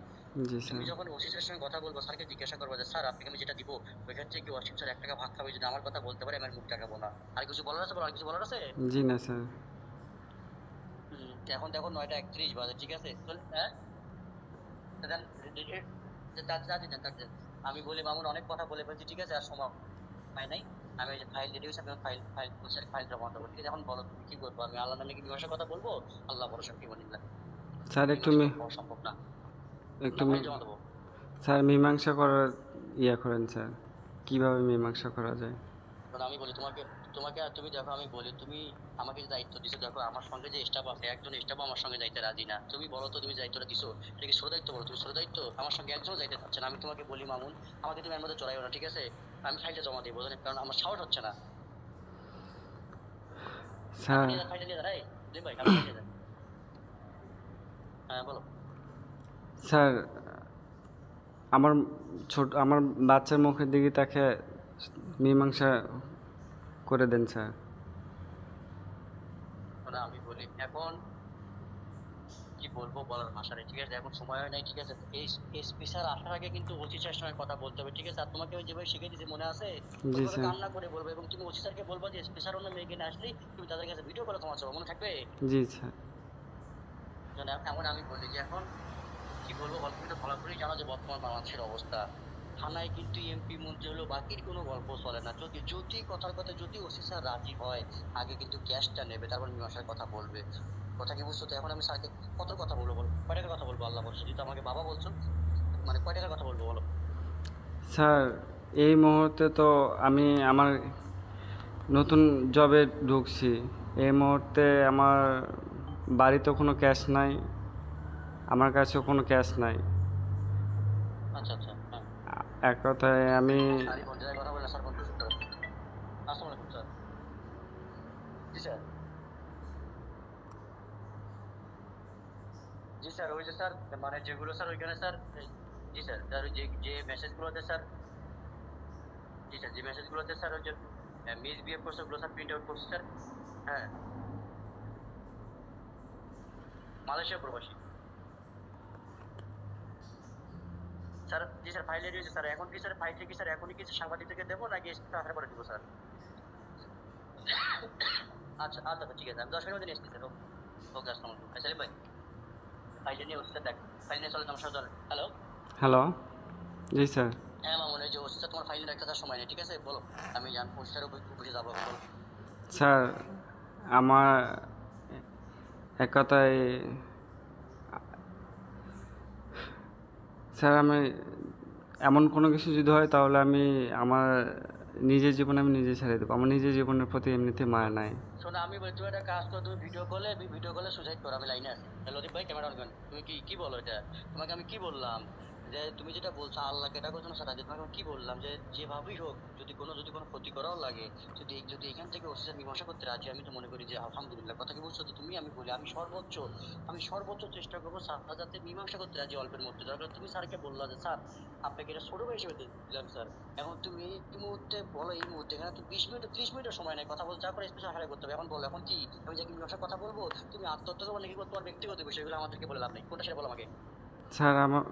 জি তুমি স্যার। যখন ওসি স্যারের সঙ্গে কথা বলবো, স্যারকে জিজ্ঞাসা করবো যে স্যার আপনাকে আমি যেটা দিব, ওইখান থেকে ওয়াসিম স্যার 1 টাকা ভাগ খাবে, যদি আমার কথা বলতে পারে আমি আর মুখ টাকাবো না। আর কিছু বলার আছে বলো, আর কিছু বলার আছে? জি না স্যার। এখন দেখো 9টা 31 বাজে, ঠিক আছে? হ্যাঁ, তা দেন, আমি বলি মামুন অনেক কথা বলে ফেলছি, ঠিক আছে? আর সময় নাই। আমি ওই যে ফাইল রেডি হয়েছে, আমি ফাইল ফাইল ফাইলটা বন্ধ করছি। ঠিক আছে? এখন বলো তুমি কি করবো? আমি আল্লাহ নামে কি মীমাংসার কথা বলবো? আল্লাহ ভরসা কি বলি না, স্যার মীমাংসা হওয়া সম্ভব না। একটু না ফাইল জমা দেবো। স্যার মীমাংসা করার করেন স্যার, কিভাবে মীমাংসা করা যায়। কারণ আমি বলি তোমাকে, তোমাকে আর তুমি দেখো, আমি বলি তুমি আমাকে যে দায়িত্ব দিছো, দেখো আমার সঙ্গে যে স্টাফ আছে, একজন স্টাফ আমার সঙ্গে যাইতে রাজি না। তুমি বলো তো, তুমি দায়িত্বটা দিছো, এটা কি ছোট দায়িত্ব? বলো, তুমি ছোট দায়িত্ব? আমার সঙ্গে একজন যাইতে চাচ্ছে না। আমি তোমাকে বলি মামুন, আমাকে তুমি এর মধ্যে জড়াইও না, ঠিক আছে? আমি ফাইলটা জমা দিই, বুঝলেন? কারণ আমার সাহস হচ্ছে না। স্যার নিয়ে যান, ফাইলটা নিয়ে যান। এই দিন ভাই, কালকে নিয়ে যান। হ্যাঁ বলো। স্যার আমার আমার বাচ্চার মুখের দিকে তাকে মীমাংসা করে দেন স্যার। না আমি বলি, এখন কি বলবো বলার ভাষা নেই, ঠিক আছে? এখন সময় হয় নাই, ঠিক আছে? এই এসপি স্যার আসার আগে কিন্তু ওসি স্যারের সঙ্গে কথা বলতে হবে, ঠিক আছে? আর তোমাকে আমি যেভাবে শিখিয়ে দিয়েছি মনে আছে, জি ওইভাবে স্যার। কান্না করে বলবো, এবং তুমি ওসি স্যারকে বলবো যে এসপি স্যার অন্য মেয়েকে নিয়ে আসলেই তুমি তাদের কাছে ভিডিও করে তোমার চলো, মনে থাকবে? জি স্যার। এমন আমি বলি যে এখন কি বলবো বল, তুমি তো ভালো করেই জানো যে বর্তমান বাংলাদেশের অবস্থা। থানায় কিন্তু এমপি মন্ত্রী হলো বাকির কোনো গল্প চলে না। যদি যদি কথার কথা যদি ওসি স্যার রাজি হয়, আগে কিন্তু ক্যাশটা নেবে, তারপর মীমাংসার কথা বলবে। কথা কি বুঝছো? তো এখন আমি স্যারকে কত কথা বলবো বলো? কয় টাকার কথা বলবো? আল্লাহ বলছো, যেহেতু আমাকে বাবা বলছো, মানে কয় টাকার কথা বলবো বলো? স্যার এই মুহূর্তে তো আমি আমার নতুন জবে ঢুকছি। এই মুহূর্তে আমার বাড়িতেও কোনো ক্যাশ নাই, আমার কাছেও কোনো ক্যাশ নাই। আচ্ছা আচ্ছা, হ্যাঁ। এক কথায় আমি স্যারই কোন জায়গায় কথা বলে, স্যার কোন সুযোগ করে? আসসালামু আলাইকুম স্যার। জি স্যার। জি স্যার, ওই যে স্যার, মানে যেগুলো স্যার ওইখানে স্যার, জি স্যার, স্যার ওই যে যে মেসেজগুলোতে স্যার, জি স্যার, যে মেসেজগুলোতে স্যার ওই যে মিসবিহেভ করছে, ওগুলো স্যার প্রিন্ট আউট করছে স্যার। হ্যাঁ, মালয়েশিয়া প্রবাসী স্যার। জি স্যার, ফাইল রেডি হয়েছে স্যার। এখন কি স্যার ফাইলটা কি স্যার এখনই কি সাংবাদিকদেরকে দেবো, নাকি আসার পরে দেবো স্যার? আচ্ছা আচ্ছা আচ্ছা, ঠিক আছে, আমি 10 মিনিটের মধ্যে নিয়ে আসছি স্যার। ওকে, আসসালামু আলাইকুম। সেলিম ভাই, ফাইলটা নিয়ে ওসি স্যার দেখ, ফাইল নিয়ে চলে আমার সাথে চলেন। হ্যালো। হ্যালো। জি স্যার। হ্যাঁ মামুন, এই যে ওসি স্যার তোমার ফাইল রাখতে তার সময় নেই, ঠিক আছে? বলো, আমি জান ওসি স্যার অফিসে যাবো, বলো। স্যার আমার এক কথায় স্যার আমি এমন কোনো কিছু যদি হয় তাহলে আমি আমার নিজের জীবনে আমি নিজে ছেড়ে দেবো। আমার নিজের জীবনের প্রতি এমনিতে মায়া নাই। শোনো, আমি বলি তুমি একটা কাজ করো, তুমি ভিডিও কলে সুসাইড করো, আমি লাইনে আছি। হ্যালো দীপ ভাই, ক্যামেরা অন করেন। তুমি কি কি বলো এটা? তোমাকে আমি কি বললাম? যে তুমি যেটা বলছো আল্লাহকে এটা করছো না সেটা, তোমাকে আমি কি বললাম যে যেভাবেই হোক, যদি কোনো ক্ষতি করাও লাগে, যদি যদি এখান থেকে ওসিসের মীমাংসা করতে রাজি, আমি তো মনে করি যে আলহামদুলিল্লাহ। কথা কি বুঝছো তো তুমি? আমি বলি আমি সর্বোচ্চ চেষ্টা করবো স্যার যাতে মীমাংসা করতে রাজি অল্পের মধ্যে। দরকার তুমি স্যারকে বললা যে স্যার আপনাকে এটা ছোট ভাই হিসেবে দিলাম স্যার, এখন তুমি এই মুহূর্তে বলো, এই মুহূর্তে এখানে তো 20 মিনিট 30 মিনিটের সময় নেই, কথা বলতে তারপরে স্পেশাল হারে করতে হবে। এখন বলো, এখন কি আমি যে মীমাংসার কথা বলবো, তুমি আত্মহত্যা করবো নাকি তোমার ব্যক্তিগত বিষয়গুলো আমাদেরকে বলে লাভ নেই, কোনটা সেটা বলো আমাকে। স্যার আমার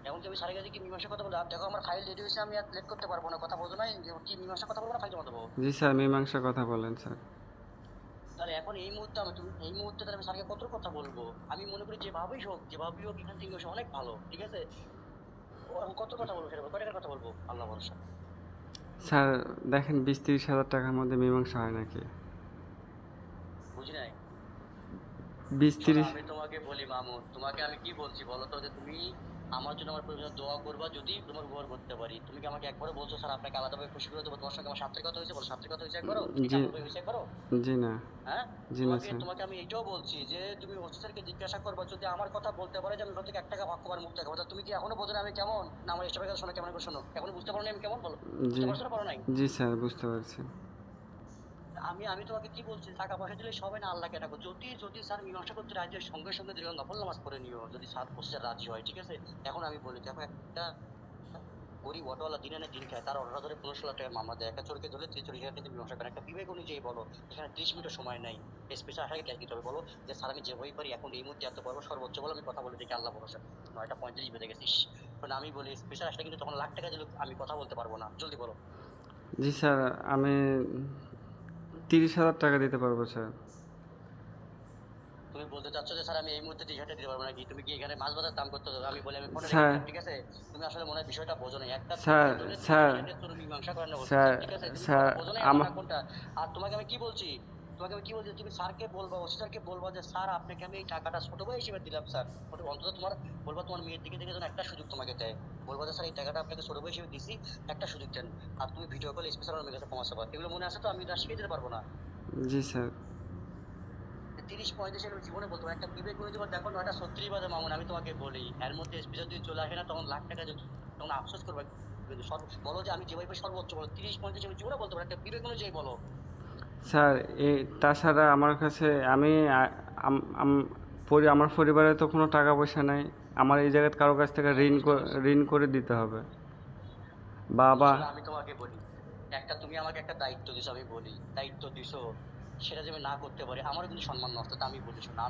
এখন কি আমি স্যারের কাছে কি মীমাংসা কথা বলবো? আর দেখো আমার ফাইল রেডি হয়েছে, আমি আর লেট করতে পারবো না, কথা বলতো না কি মীমাংসা কথা বলবো না ফাইল জমা দেবো? জি স্যার, মীমাংসা কথা বলেন স্যার। তাহলে এখন এই মুহূর্তে এই মুহূর্তে তাহলে আমি স্যারকে কত কথা বলবো? আমি মনে করি যেভাবেই হোক এখান থেকে বসে অনেক ভালো, ঠিক আছে? ও আমি কত কথা বলবো সেটা কয় টাকার কথা বলবো আল্লাহ ভরসা। স্যার দেখেন 20-30 হাজার টাকার মধ্যে মীমাংসা হয় নাকি? বুঝি নাই। 20-30। আমি তোমাকে বলি মামুন, তোমাকে আমি কি বলছি বলো তো, যে তুমি আমার জন্য আমার পরিবার দোয়া করবা যদি তোমার উপকার করতে পারি। তুমি কি আমাকে একবারও বলছো স্যার আপনাকে আলাদাভাবে খুশি করে দেবো, তোমার সঙ্গে আমার স্বার্থের কথা হয়েছে? বলো স্বার্থের কথা হয়েছে একবারও? জি। হয়েছে একবারও? জি না। হ্যাঁ, জি না তোমাকে স্যার। তোমাকে আমি এটাও বলছি যে তুমি ওসি স্যারকে জিজ্ঞাসা করবা, যদি আমার কথা বলতে পারে যে আমি ওখান থেকে 1 টাকা ভাগ করার মুক্ত থাকবো। তুমি কি এখনো বোঝো না আমি কেমন, না আমার স্টাফের কথা শোনো কেমন করে শোনো? এখনো বুঝতে পারো না আমি কেমন? বলো জি। বুঝতে পারছো না, পারো নাই? জি স্যার, বুঝতে পারছি। আমি আমি তোমাকে কি বলছি, টাকা পয়সা দিলে সবাই না আল্লাহকে ডাকো। যদি স্যার মীমাংসা করতে রাজি হয় সঙ্গে সঙ্গে দিলে নফল নামাজ পড়ে নিও, যদি স্যার ওসি রাজি হয়, ঠিক আছে? এখন আমি বলি দেখো, একটা গরিব অটোওয়ালা দিনে না দিন খায়, তার অর্ডার ধরে 15-16 টাকার মামলা দেয়, একটা চোরকে ধরে 43 হাজার টাকা মীমাংসা করে। একটা বিবেক অনুযায়ী বলো, এখানে 30 মিনিটের সময় নাই, স্পেশাল আসাকে ক্যাশ দিতে হবে। বলো যে স্যার আমি যেভাবেই পারি এখন এই মুহূর্তে এত বড় সর্বোচ্চ বলো, আমি কথা বলে দেখি আল্লাহ ভরসা। 9:35 বেজে গেছিস, কারণ আমি বলি স্পেশাল আসলে কিন্তু তখন লাখ টাকা দিলে আমি কথা বলতে পারবো না। জলদি বলো। জি স্যার, আমি 30,000 টাকা দিতে পারবো স্যার। তুমি বলতে চাচ্ছ যে স্যার আমি এই মুহূর্তে টি-শার্টে দিতে পারবো নাকি? তুমি কি এখানে মাছ বাজার দাম করতে হবে? আমি বলি আমি ফোনে স্যার। ঠিক আছে? তুমি আসলে মনে হয় বিষয়টা বোঝো না। একটা স্যার, স্যার, তুমি মীমাংসা করানো বলছো, স্যার, ঠিক আছে? তুমি স্যার, বোঝো না আমার কোনটা। আর তোমাকে আমি কি বলছি, তুমি স্যারকে বলবা, ওসি স্যারকে বলবা যে স্যার আপনাকে আমি এই টাকাটা ছোট ভাই হিসেবে দিলাম স্যার। অন্তত তোমার বলবা, তোমার মেয়ের দিকে যেন একটা সুযোগ তোমাকে দেয়। বলবা যে স্যার এই টাকাটা আপনাকে ছোট ভাই হিসেবে দিছি, একটা সুযোগ দেন। আর তুমি ভিডিও কল স্পেশাল আমার মেয়ের কাছে ক্ষমা চাবা। এগুলো মনে আছে তো? আমি এটা শিখিয়ে দিতে পারবো না। জি স্যার। 30-35 আমি জীবনে বলতো একটা বিবেক করে দিবা। দেখো 9:36 বাজে মামুন, আমি তোমাকে বলি এর মধ্যে স্পেশাল যদি চলে আসে না তখন লাখ টাকা তখন আফসোস করবে। কিন্তু বলো যে আমি যেভাবে সর্বোচ্চ বলো 30-35 আমি জীবনে বলতে পারি, একটা বিবেক অনুযায়ী বলো। স্যার, তাছাড়া আমার কাছে আমি আমার পরিবারে তো কোনো টাকা পয়সা নাই। আমার এই জায়গায় কারো কাছ থেকে ঋণ করে দিতে হবে। বাবা। আসলে আমি তোমাকে বলি, তুমি আমাকে একটা দায়িত্ব দিছো, আমি বলি দায়িত্ব দিছো, সেটা যে আমি না করতে পারি আমারও কিন্তু সম্মান নষ্ট। তা আমি বলি শোনো,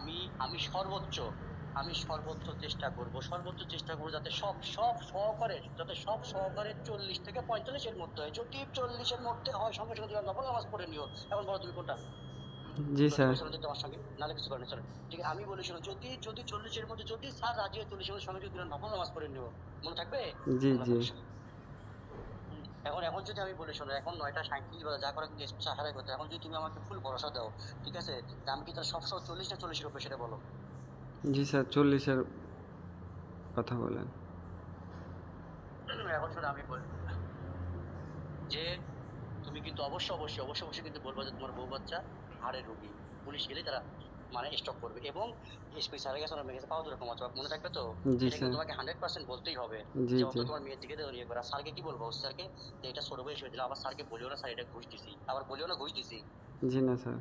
আমি সর্বোচ্চ চেষ্টা করবো যাতে সব সহকারে 40 থেকে 45 এর মধ্যে হয়। যদি 40 এর মধ্যে হয় সঙ্গে সঙ্গে তুমি নফল নামাজ পড়ে নিও। এখন বলো তুমি কোনটা? জি স্যার। তোমার সঙ্গে নালে কিছু করেনি চলো, ঠিক আছে? আমি বলি শোনো, যদি 40 এর মধ্যে যদি স্যার রাজি হয় 40 এর সঙ্গে যদি নফল নামাজ পড়ে নিও, মনে থাকবে? জি আল্লাহ জি। ভরসা। এখন যদি আমি বলি শোনো, এখন 9:37 বাজে, যা করা কিন্তু স্পেশাল হারাই করতে। এখন যদি তুমি আমাকে ফুল ভরসা দাও, ঠিক আছে, যে আমি কি তার সবসময় 40 না 40 এর উপরে সেটা বলো। জি স্যার, 40-এর কথা বলেন। এখন শোনো আমি বলি যে তুমি কিন্তু অবশ্যই কিন্তু বলবো যে তোমার বউ বাচ্চা হাড়ের রোগী, পুলিশ গেলে তারা মানে স্টক করবে, এবং এসপি স্যারের কাছে আমার মেয়ে কাছে পাওয়া দূরে ক্ষমা চাওয়া, মনে থাকবে তো? জি এটা কিন্তু স্যার। তোমাকে 100% বলতেই হবে জি যে জি। অন্তত তোমার মেয়ের দিকে ইয়ে করা। স্যারকে কি বলবো? স্যারকে যে এটা ছোট বয়স হয়ে দিল, আবার স্যারকে বলিও না স্যার এটা ঘুষ দিছি, আবার বলিও না ঘুষ দিছি। জি না স্যার।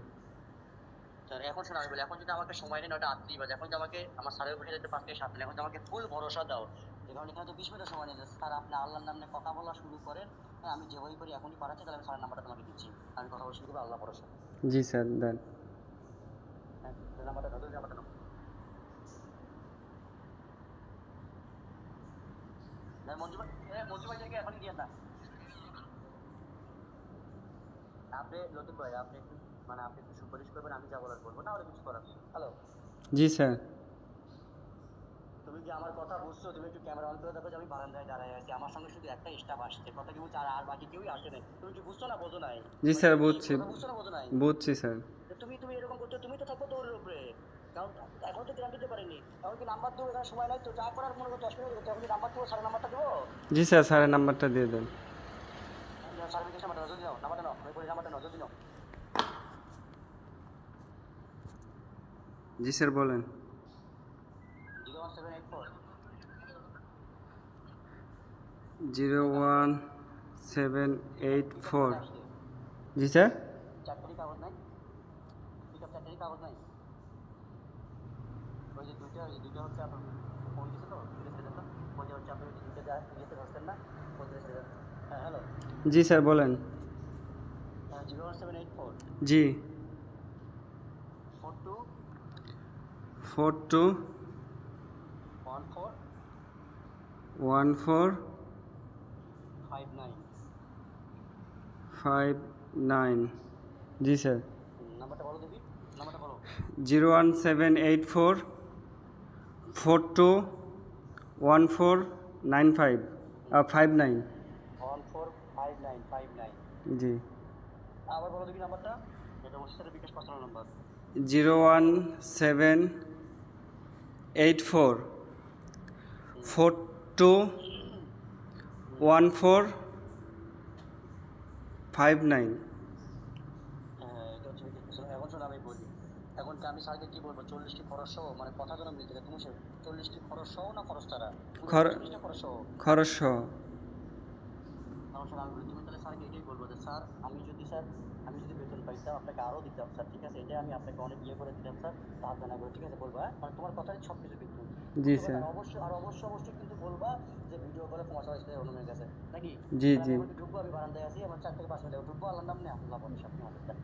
এখন শোনো আমি বলি, এখন যদি আমাকে সময় নেই 9:38 বাজে, এখন যদি আমাকে আমার স্যারের উপরে যেতে 5 থেকে 7 মিনিট, এখন যদি আমাকে ফুল ভরসা দাও, কারণ এখানে তো 20 মিনিটের সময় নেই। স্যার আপনি আল্লাহর নামে কথা বলা শুরু করেন, হ্যাঁ আমি যেভাবেই করি এখনই পাঠাচ্ছি, তাহলে আমি স্যারের নাম্বারটা তোমাকে দিচ্ছি, আমি কথা বলে শুরু করবো আল্লাহ ভরসা। জি স্যার, দেন। হ্যাঁ, নাম্বারটা দাও, নাম্বারটা নাও। মঞ্জু ভাইকে এখনই দিয়ে না। আপনি লতিফ ভাই, আপনি একটু আপনি একটু সুপারিশ করবেন, আমি যা বলার করবো, না হলে কিছু করার নেই। হ্যালো, জি স্যার। তুমি কি আমার কথা বুঝছো? তুমি একটু ক্যামেরা অন করে দেখো যে আমি বারান্দায় দাঁড়ায় আছি, আমার সঙ্গে শুধু একটা স্টাফ আসছে, কথা কি বলছে, আর বাকি কেউই আসে নাই। তুমি কি বুঝছো না বোঝো নাই? জি স্যার, বুঝছি। কথা বুঝছো না বোঝো নাই? বুঝছি স্যার। তুমি এরকম করতে, তুমি তো থাকবো দৌড়ের উপরে, কারণ এখন তো গ্রাম দিতে পারিনি। এখন কি নাম্বার দেবো? এখানে সময় নাই তো, যা করার মনে করো 10 মিনিট করতে। এখন কি নাম্বার দেবো? স্যারের নাম্বারটা দেবো? জি স্যার, স্যারের নাম্বারটা দিয়ে দেন। স্যারের বিকাশ নাম্বারটা যদি নাও, নাম্বারটা নাও, আমি বলি নাম্বারটা নাও, যদি নাও। জি স্যার, বলেন। 01784 01784। জি স্যার। 4 কাগজ নাই? পিকআপ 4 কাগজ নাই? ওই যে দুইটা হচ্ছে আপনার ফোন দিছে তো, দুইটা ছেড়ে দেন তো। ওই যে হচ্ছে আপনি দুইটা ইয়েতে ধরছেন না, ফোন দিয়ে ছেড়ে দেন। হ্যাঁ হ্যালো, জি স্যার, বলেন। 01784 জি। 42 42 14 1459 জি স্যার নাম্বারটা বলো দেখি, নাম্বারটা বলো। 01784 421495 59 145959। জি আবার বলো দেখি নাম্বারটা, এটা বলছি সেটা বিকাশ পার্সোনাল নাম্বার। 01784 421459 হ্যাঁ, এটা হচ্ছে বিকাশ পার্সোনাল। এখন শোনো আমি বলি, এখন কি আমি স্যারকে কি বলবো, 40টি খরচ সহ, মানে কথা যেন মিলতে থাকে, তুমি 40টি খরচ সহ না খরচ ছাড়া? খর- 40টা খরচ সহ। খরচ সহ আমার স্যার আমি বলি, তুমি তাহলে স্যারকে এটাই বলবো যে স্যার আমি যদি বেতন পাইতাম আপনাকে আরও দিতাম স্যার, ঠিক আছে, এটা আমি আপনাকে অনেক ইয়ে করে দিতাম স্যার, সাহায্য না করে, ঠিক আছে, বলবা, মানে তোমার কথাই সব কিছু কিন্তু। জি স্যার অবশ্যই আর অবশ্যই কিন্তু বলবা যে ভিডিও কলে ক্ষমা চাওয়া হয়েছে অনুমের কাছে, নাকি? জি আমি জি এখন ঢুকবো, আমি বারান্দায় আছি, আমার 4 থেকে 5 মিনিট ঢুকবো, আল্লাহর নাম নিয়ে আল্লাহ বলে সব আমাদের।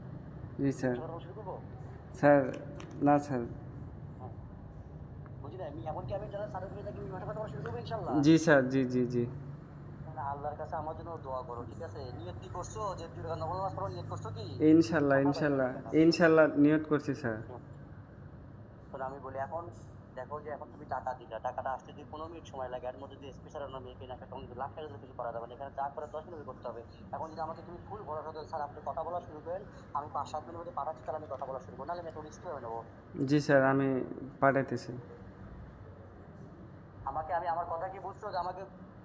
জি স্যার শুরু করবো। স্যার না স্যার হ্যাঁ, বুঝি না, আমি এমনকি আমি যারা স্যারের সাথে থাকি ভাষা কথা বলা শুরু করবো ইনশাল্লাহ। জি স্যার জি জি জি না, আল্লাহর কাছে আমার জন্য দোয়া করো, ঠিক আছে? নিয়ত কি করছো যে তুই নবল নামাজ পড়ো, নিয়ত করছো কি? ইনশাল্লাহ ইনশাল্লাহ ইনশাল্লাহ নিয়ত করছি স্যার শোনো আমি বলি, এখন দেখো যে এখন তুমি টাকা দিলা, টাকাটা আসতে যদি 15 মিনিট সময় লাগে, এর মধ্যে যদি স্পেশাল অন্য মেয়েকে না তখন লাখ টাকা দিয়ে কিছু করা যাবে না, এখানে যা করে 10 মিনিট করতে হবে। এখন যদি আমাকে তুমি ফুল ভরসা দেন স্যার, আপনি কথা বলা শুরু করেন, আমি 5-7 দিনের মধ্যে পাঠাচ্ছি, তাহলে আমি কথা বলা শুরু করবো, নাহলে আমি একটু রিস্ক হয়ে নেবো। জি স্যার আমি পাঠাইতেছি আমি আমার কথা কি বুঝছো, যে আমাকে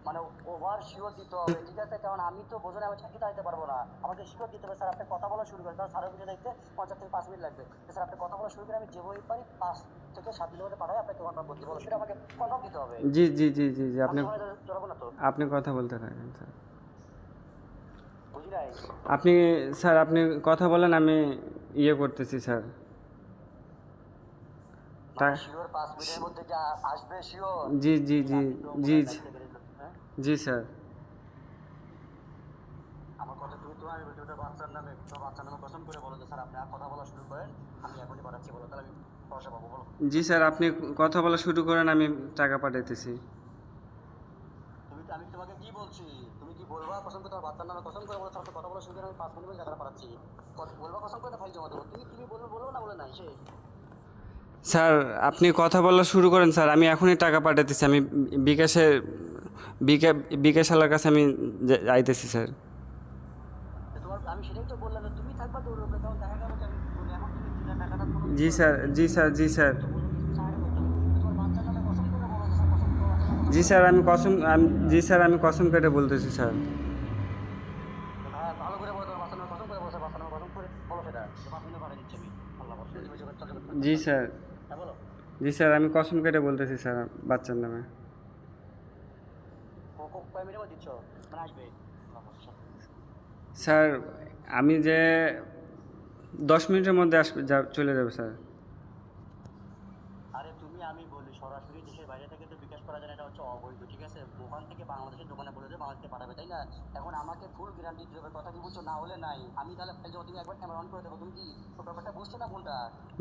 মানে ওভার শিওর দিতে হবে, ঠিক আছে? কারণ আমি তো বোঝেন আমি চাকরি চাইতে পারবো না, আমাকে শিওর দিতে হবে। স্যার আপনি কথা বলা শুরু করেন, কারণ স্যারের ভিডিও দেখতে 50 থেকে 5 মিনিট লাগবে। তো স্যার আপনি কথা বলা শুরু করে আমি যে বই পারি 5 থেকে 7 দিনের মধ্যে পাঠাই, আপনাকে কনফার্ম করতে বলো, সেটা আমাকে কনফার্ম দিতে হবে। জি জি জি জি জি আপনি আমি সময় জড়াবো না তো, আপনি কথা বলতে থাকেন স্যার বুঝি নাই? আপনি স্যার আপনি কথা বলেন আমি ইয়ে করতেছি স্যার তা শিওর 5 মিনিটের মধ্যে যা আসবে শিওর। জি জি জি জি জি হ্যাঁ, জি স্যার আমার কথা তুমি তো আমি বলছি ওটা বাচ্চার নামে, তো বাচ্চার নামে কসম করে বলো যে স্যার আপনি আর কথা বলা শুরু করেন, আমি এখনই পাঠাচ্ছি, বলো, তাহলে আমি ভরসা পাবো, বলো। জি স্যার আপনি কথা বলা শুরু করেন আমি টাকা পাঠাইতেছি আমি তোমাকে কি বলছি, তুমি কি বলবা কসম করে, তোমার বাচ্চার নামে কসম করে বলো, স্যার কথা বলা শুরু করে আমি 5 মিনিট টাকা পাঠাচ্ছি, বলবা কসম করে, ফাইল জমা দেবো। তুমি বলবো না বলে নাই সে। স্যার আপনি কথা বলা শুরু করেন স্যার আমি এখনই টাকা পাঠাইতেছি আমি বিকাশে বিকাশালার কাছে আমি যাইতেছি স্যার তোমার আমি সেটাই তো বললাম যে তুমি থাকবা তোর উপরে, তখন দেখা গেল যে আমি বলি এখন তুমি দিলে টাকাটা কোনো জি স্যার জি স্যার জি স্যার তো বলবো কিছু সাহায্য করতে হবে। তোমার বাচ্চার নামে কসম করে বলো যে স্যার কসম করে বাচ্চার নামে জি স্যার আমি কসম জি স্যার আমি কসম কেটে বলতেছি স্যার হ্যাঁ, ভালো করে বলো, তোমার বাচ্চার নামে কসম করে বলো, স্যার বাচ্চার নামে কসম করে বলো, সেটা 5 মিনিট পাঠিয়ে দিচ্ছি আমি, আল্লাহ বলে তুমি যোগাযোগ জি স্যার হ্যাঁ বলো। জি স্যার আমি কসম কেটে বলতেছি স্যার বাচ্চার নামে কয় মিনিটের মধ্যে দিচ্ছ, মানে আসবে? আল্লাহ বলে, স্যার আমি যে 10 মিনিটের মধ্যে আসবে চলে যাবে স্যার আরে তুমি আমি বলি সরাসরি দেশের বাইরে থেকে তো বিকাশ করা যায় না, এটা হচ্ছে অবৈধ, ঠিক আছে? ওখান থেকে বাংলাদেশের দোকানে বলে দেবে বাংলাদেশে পাঠাবে, তাই না? এখন আমাকে ফুল গ্যারান্টি দিতে হবে, কথা কি বুঝছো? না হলে নাই। আমি তাহলে তুমি একবার ক্যামেরা অন করে দেখো, তুমি কি ব্যাপারটা বুঝছো না কোনটা?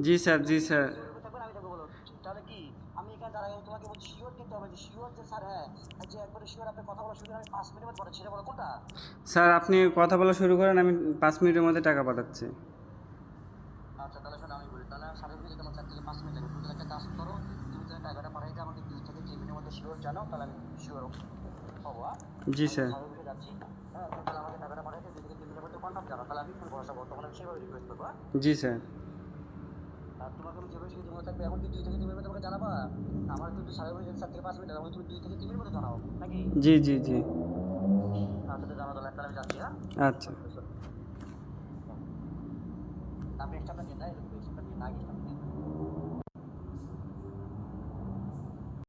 জি স্যার জি স্যার থাকবে না, আমি দেখবো, বলো তাহলে কি? আমি এখানে দাঁড়াই তোমাকে বলছি শিওর দিতে হবে, যে শিওর যে স্যার, হ্যাঁ যে একবারে শিওর আপনি কথা বলা শুরু করে আমি 5 মিনিটের মধ্যে পাঠাচ্ছি, সেটা বলো কোনটা? স্যার আপনি কথা বলা শুরু করেন আমি 5 মিনিটের মধ্যে টাকা পাঠাচ্ছি আচ্ছা তাহলে শোনো আমি বলি, তাহলে সাড়ে যেতে আমার 4 থেকে 5 মিনিট লাগবে। তুমি একটা কাজ করো, তুমি তাহলে টাকাটা পাঠাইতে আমাকে 2 থেকে 3 মিনিটের মধ্যে শিওর জানাও, তাহলে আমি শিওর হবো। হ্যাঁ, জি স্যার সাড়ে দুটো যাচ্ছি, হ্যাঁ তুমি তাহলে আমাকে টাকাটা পাঠাইতে 2 থেকে 3 মিনিটের মধ্যে কনফার্ম জানাও, তাহলে আমি ফুল ভরসা পাবো, তখন আমি সেভাবে রিকোয়েস্ট করবো। হ্যাঁ, জি স্যার আর তোমাকে আমি যেভাবে সুবিধা মনে থাকবে, এখন কি 2 থেকে 3 মিনিটের মধ্যে তোমাকে জানাবা? আমার কিন্তু সাড়ে 4 থেকে 5 মিনিট, তখন তুমি 2 থেকে 3 মিনিটের মধ্যে জানাও, নাকি? জি জি জি আচ্ছা তো জানাও, তাহলে আমি যাচ্ছি। হ্যাঁ, আচ্ছা আপনি এক্সট্রা নিয়ে না, এক্সট্রা নিয়ে না,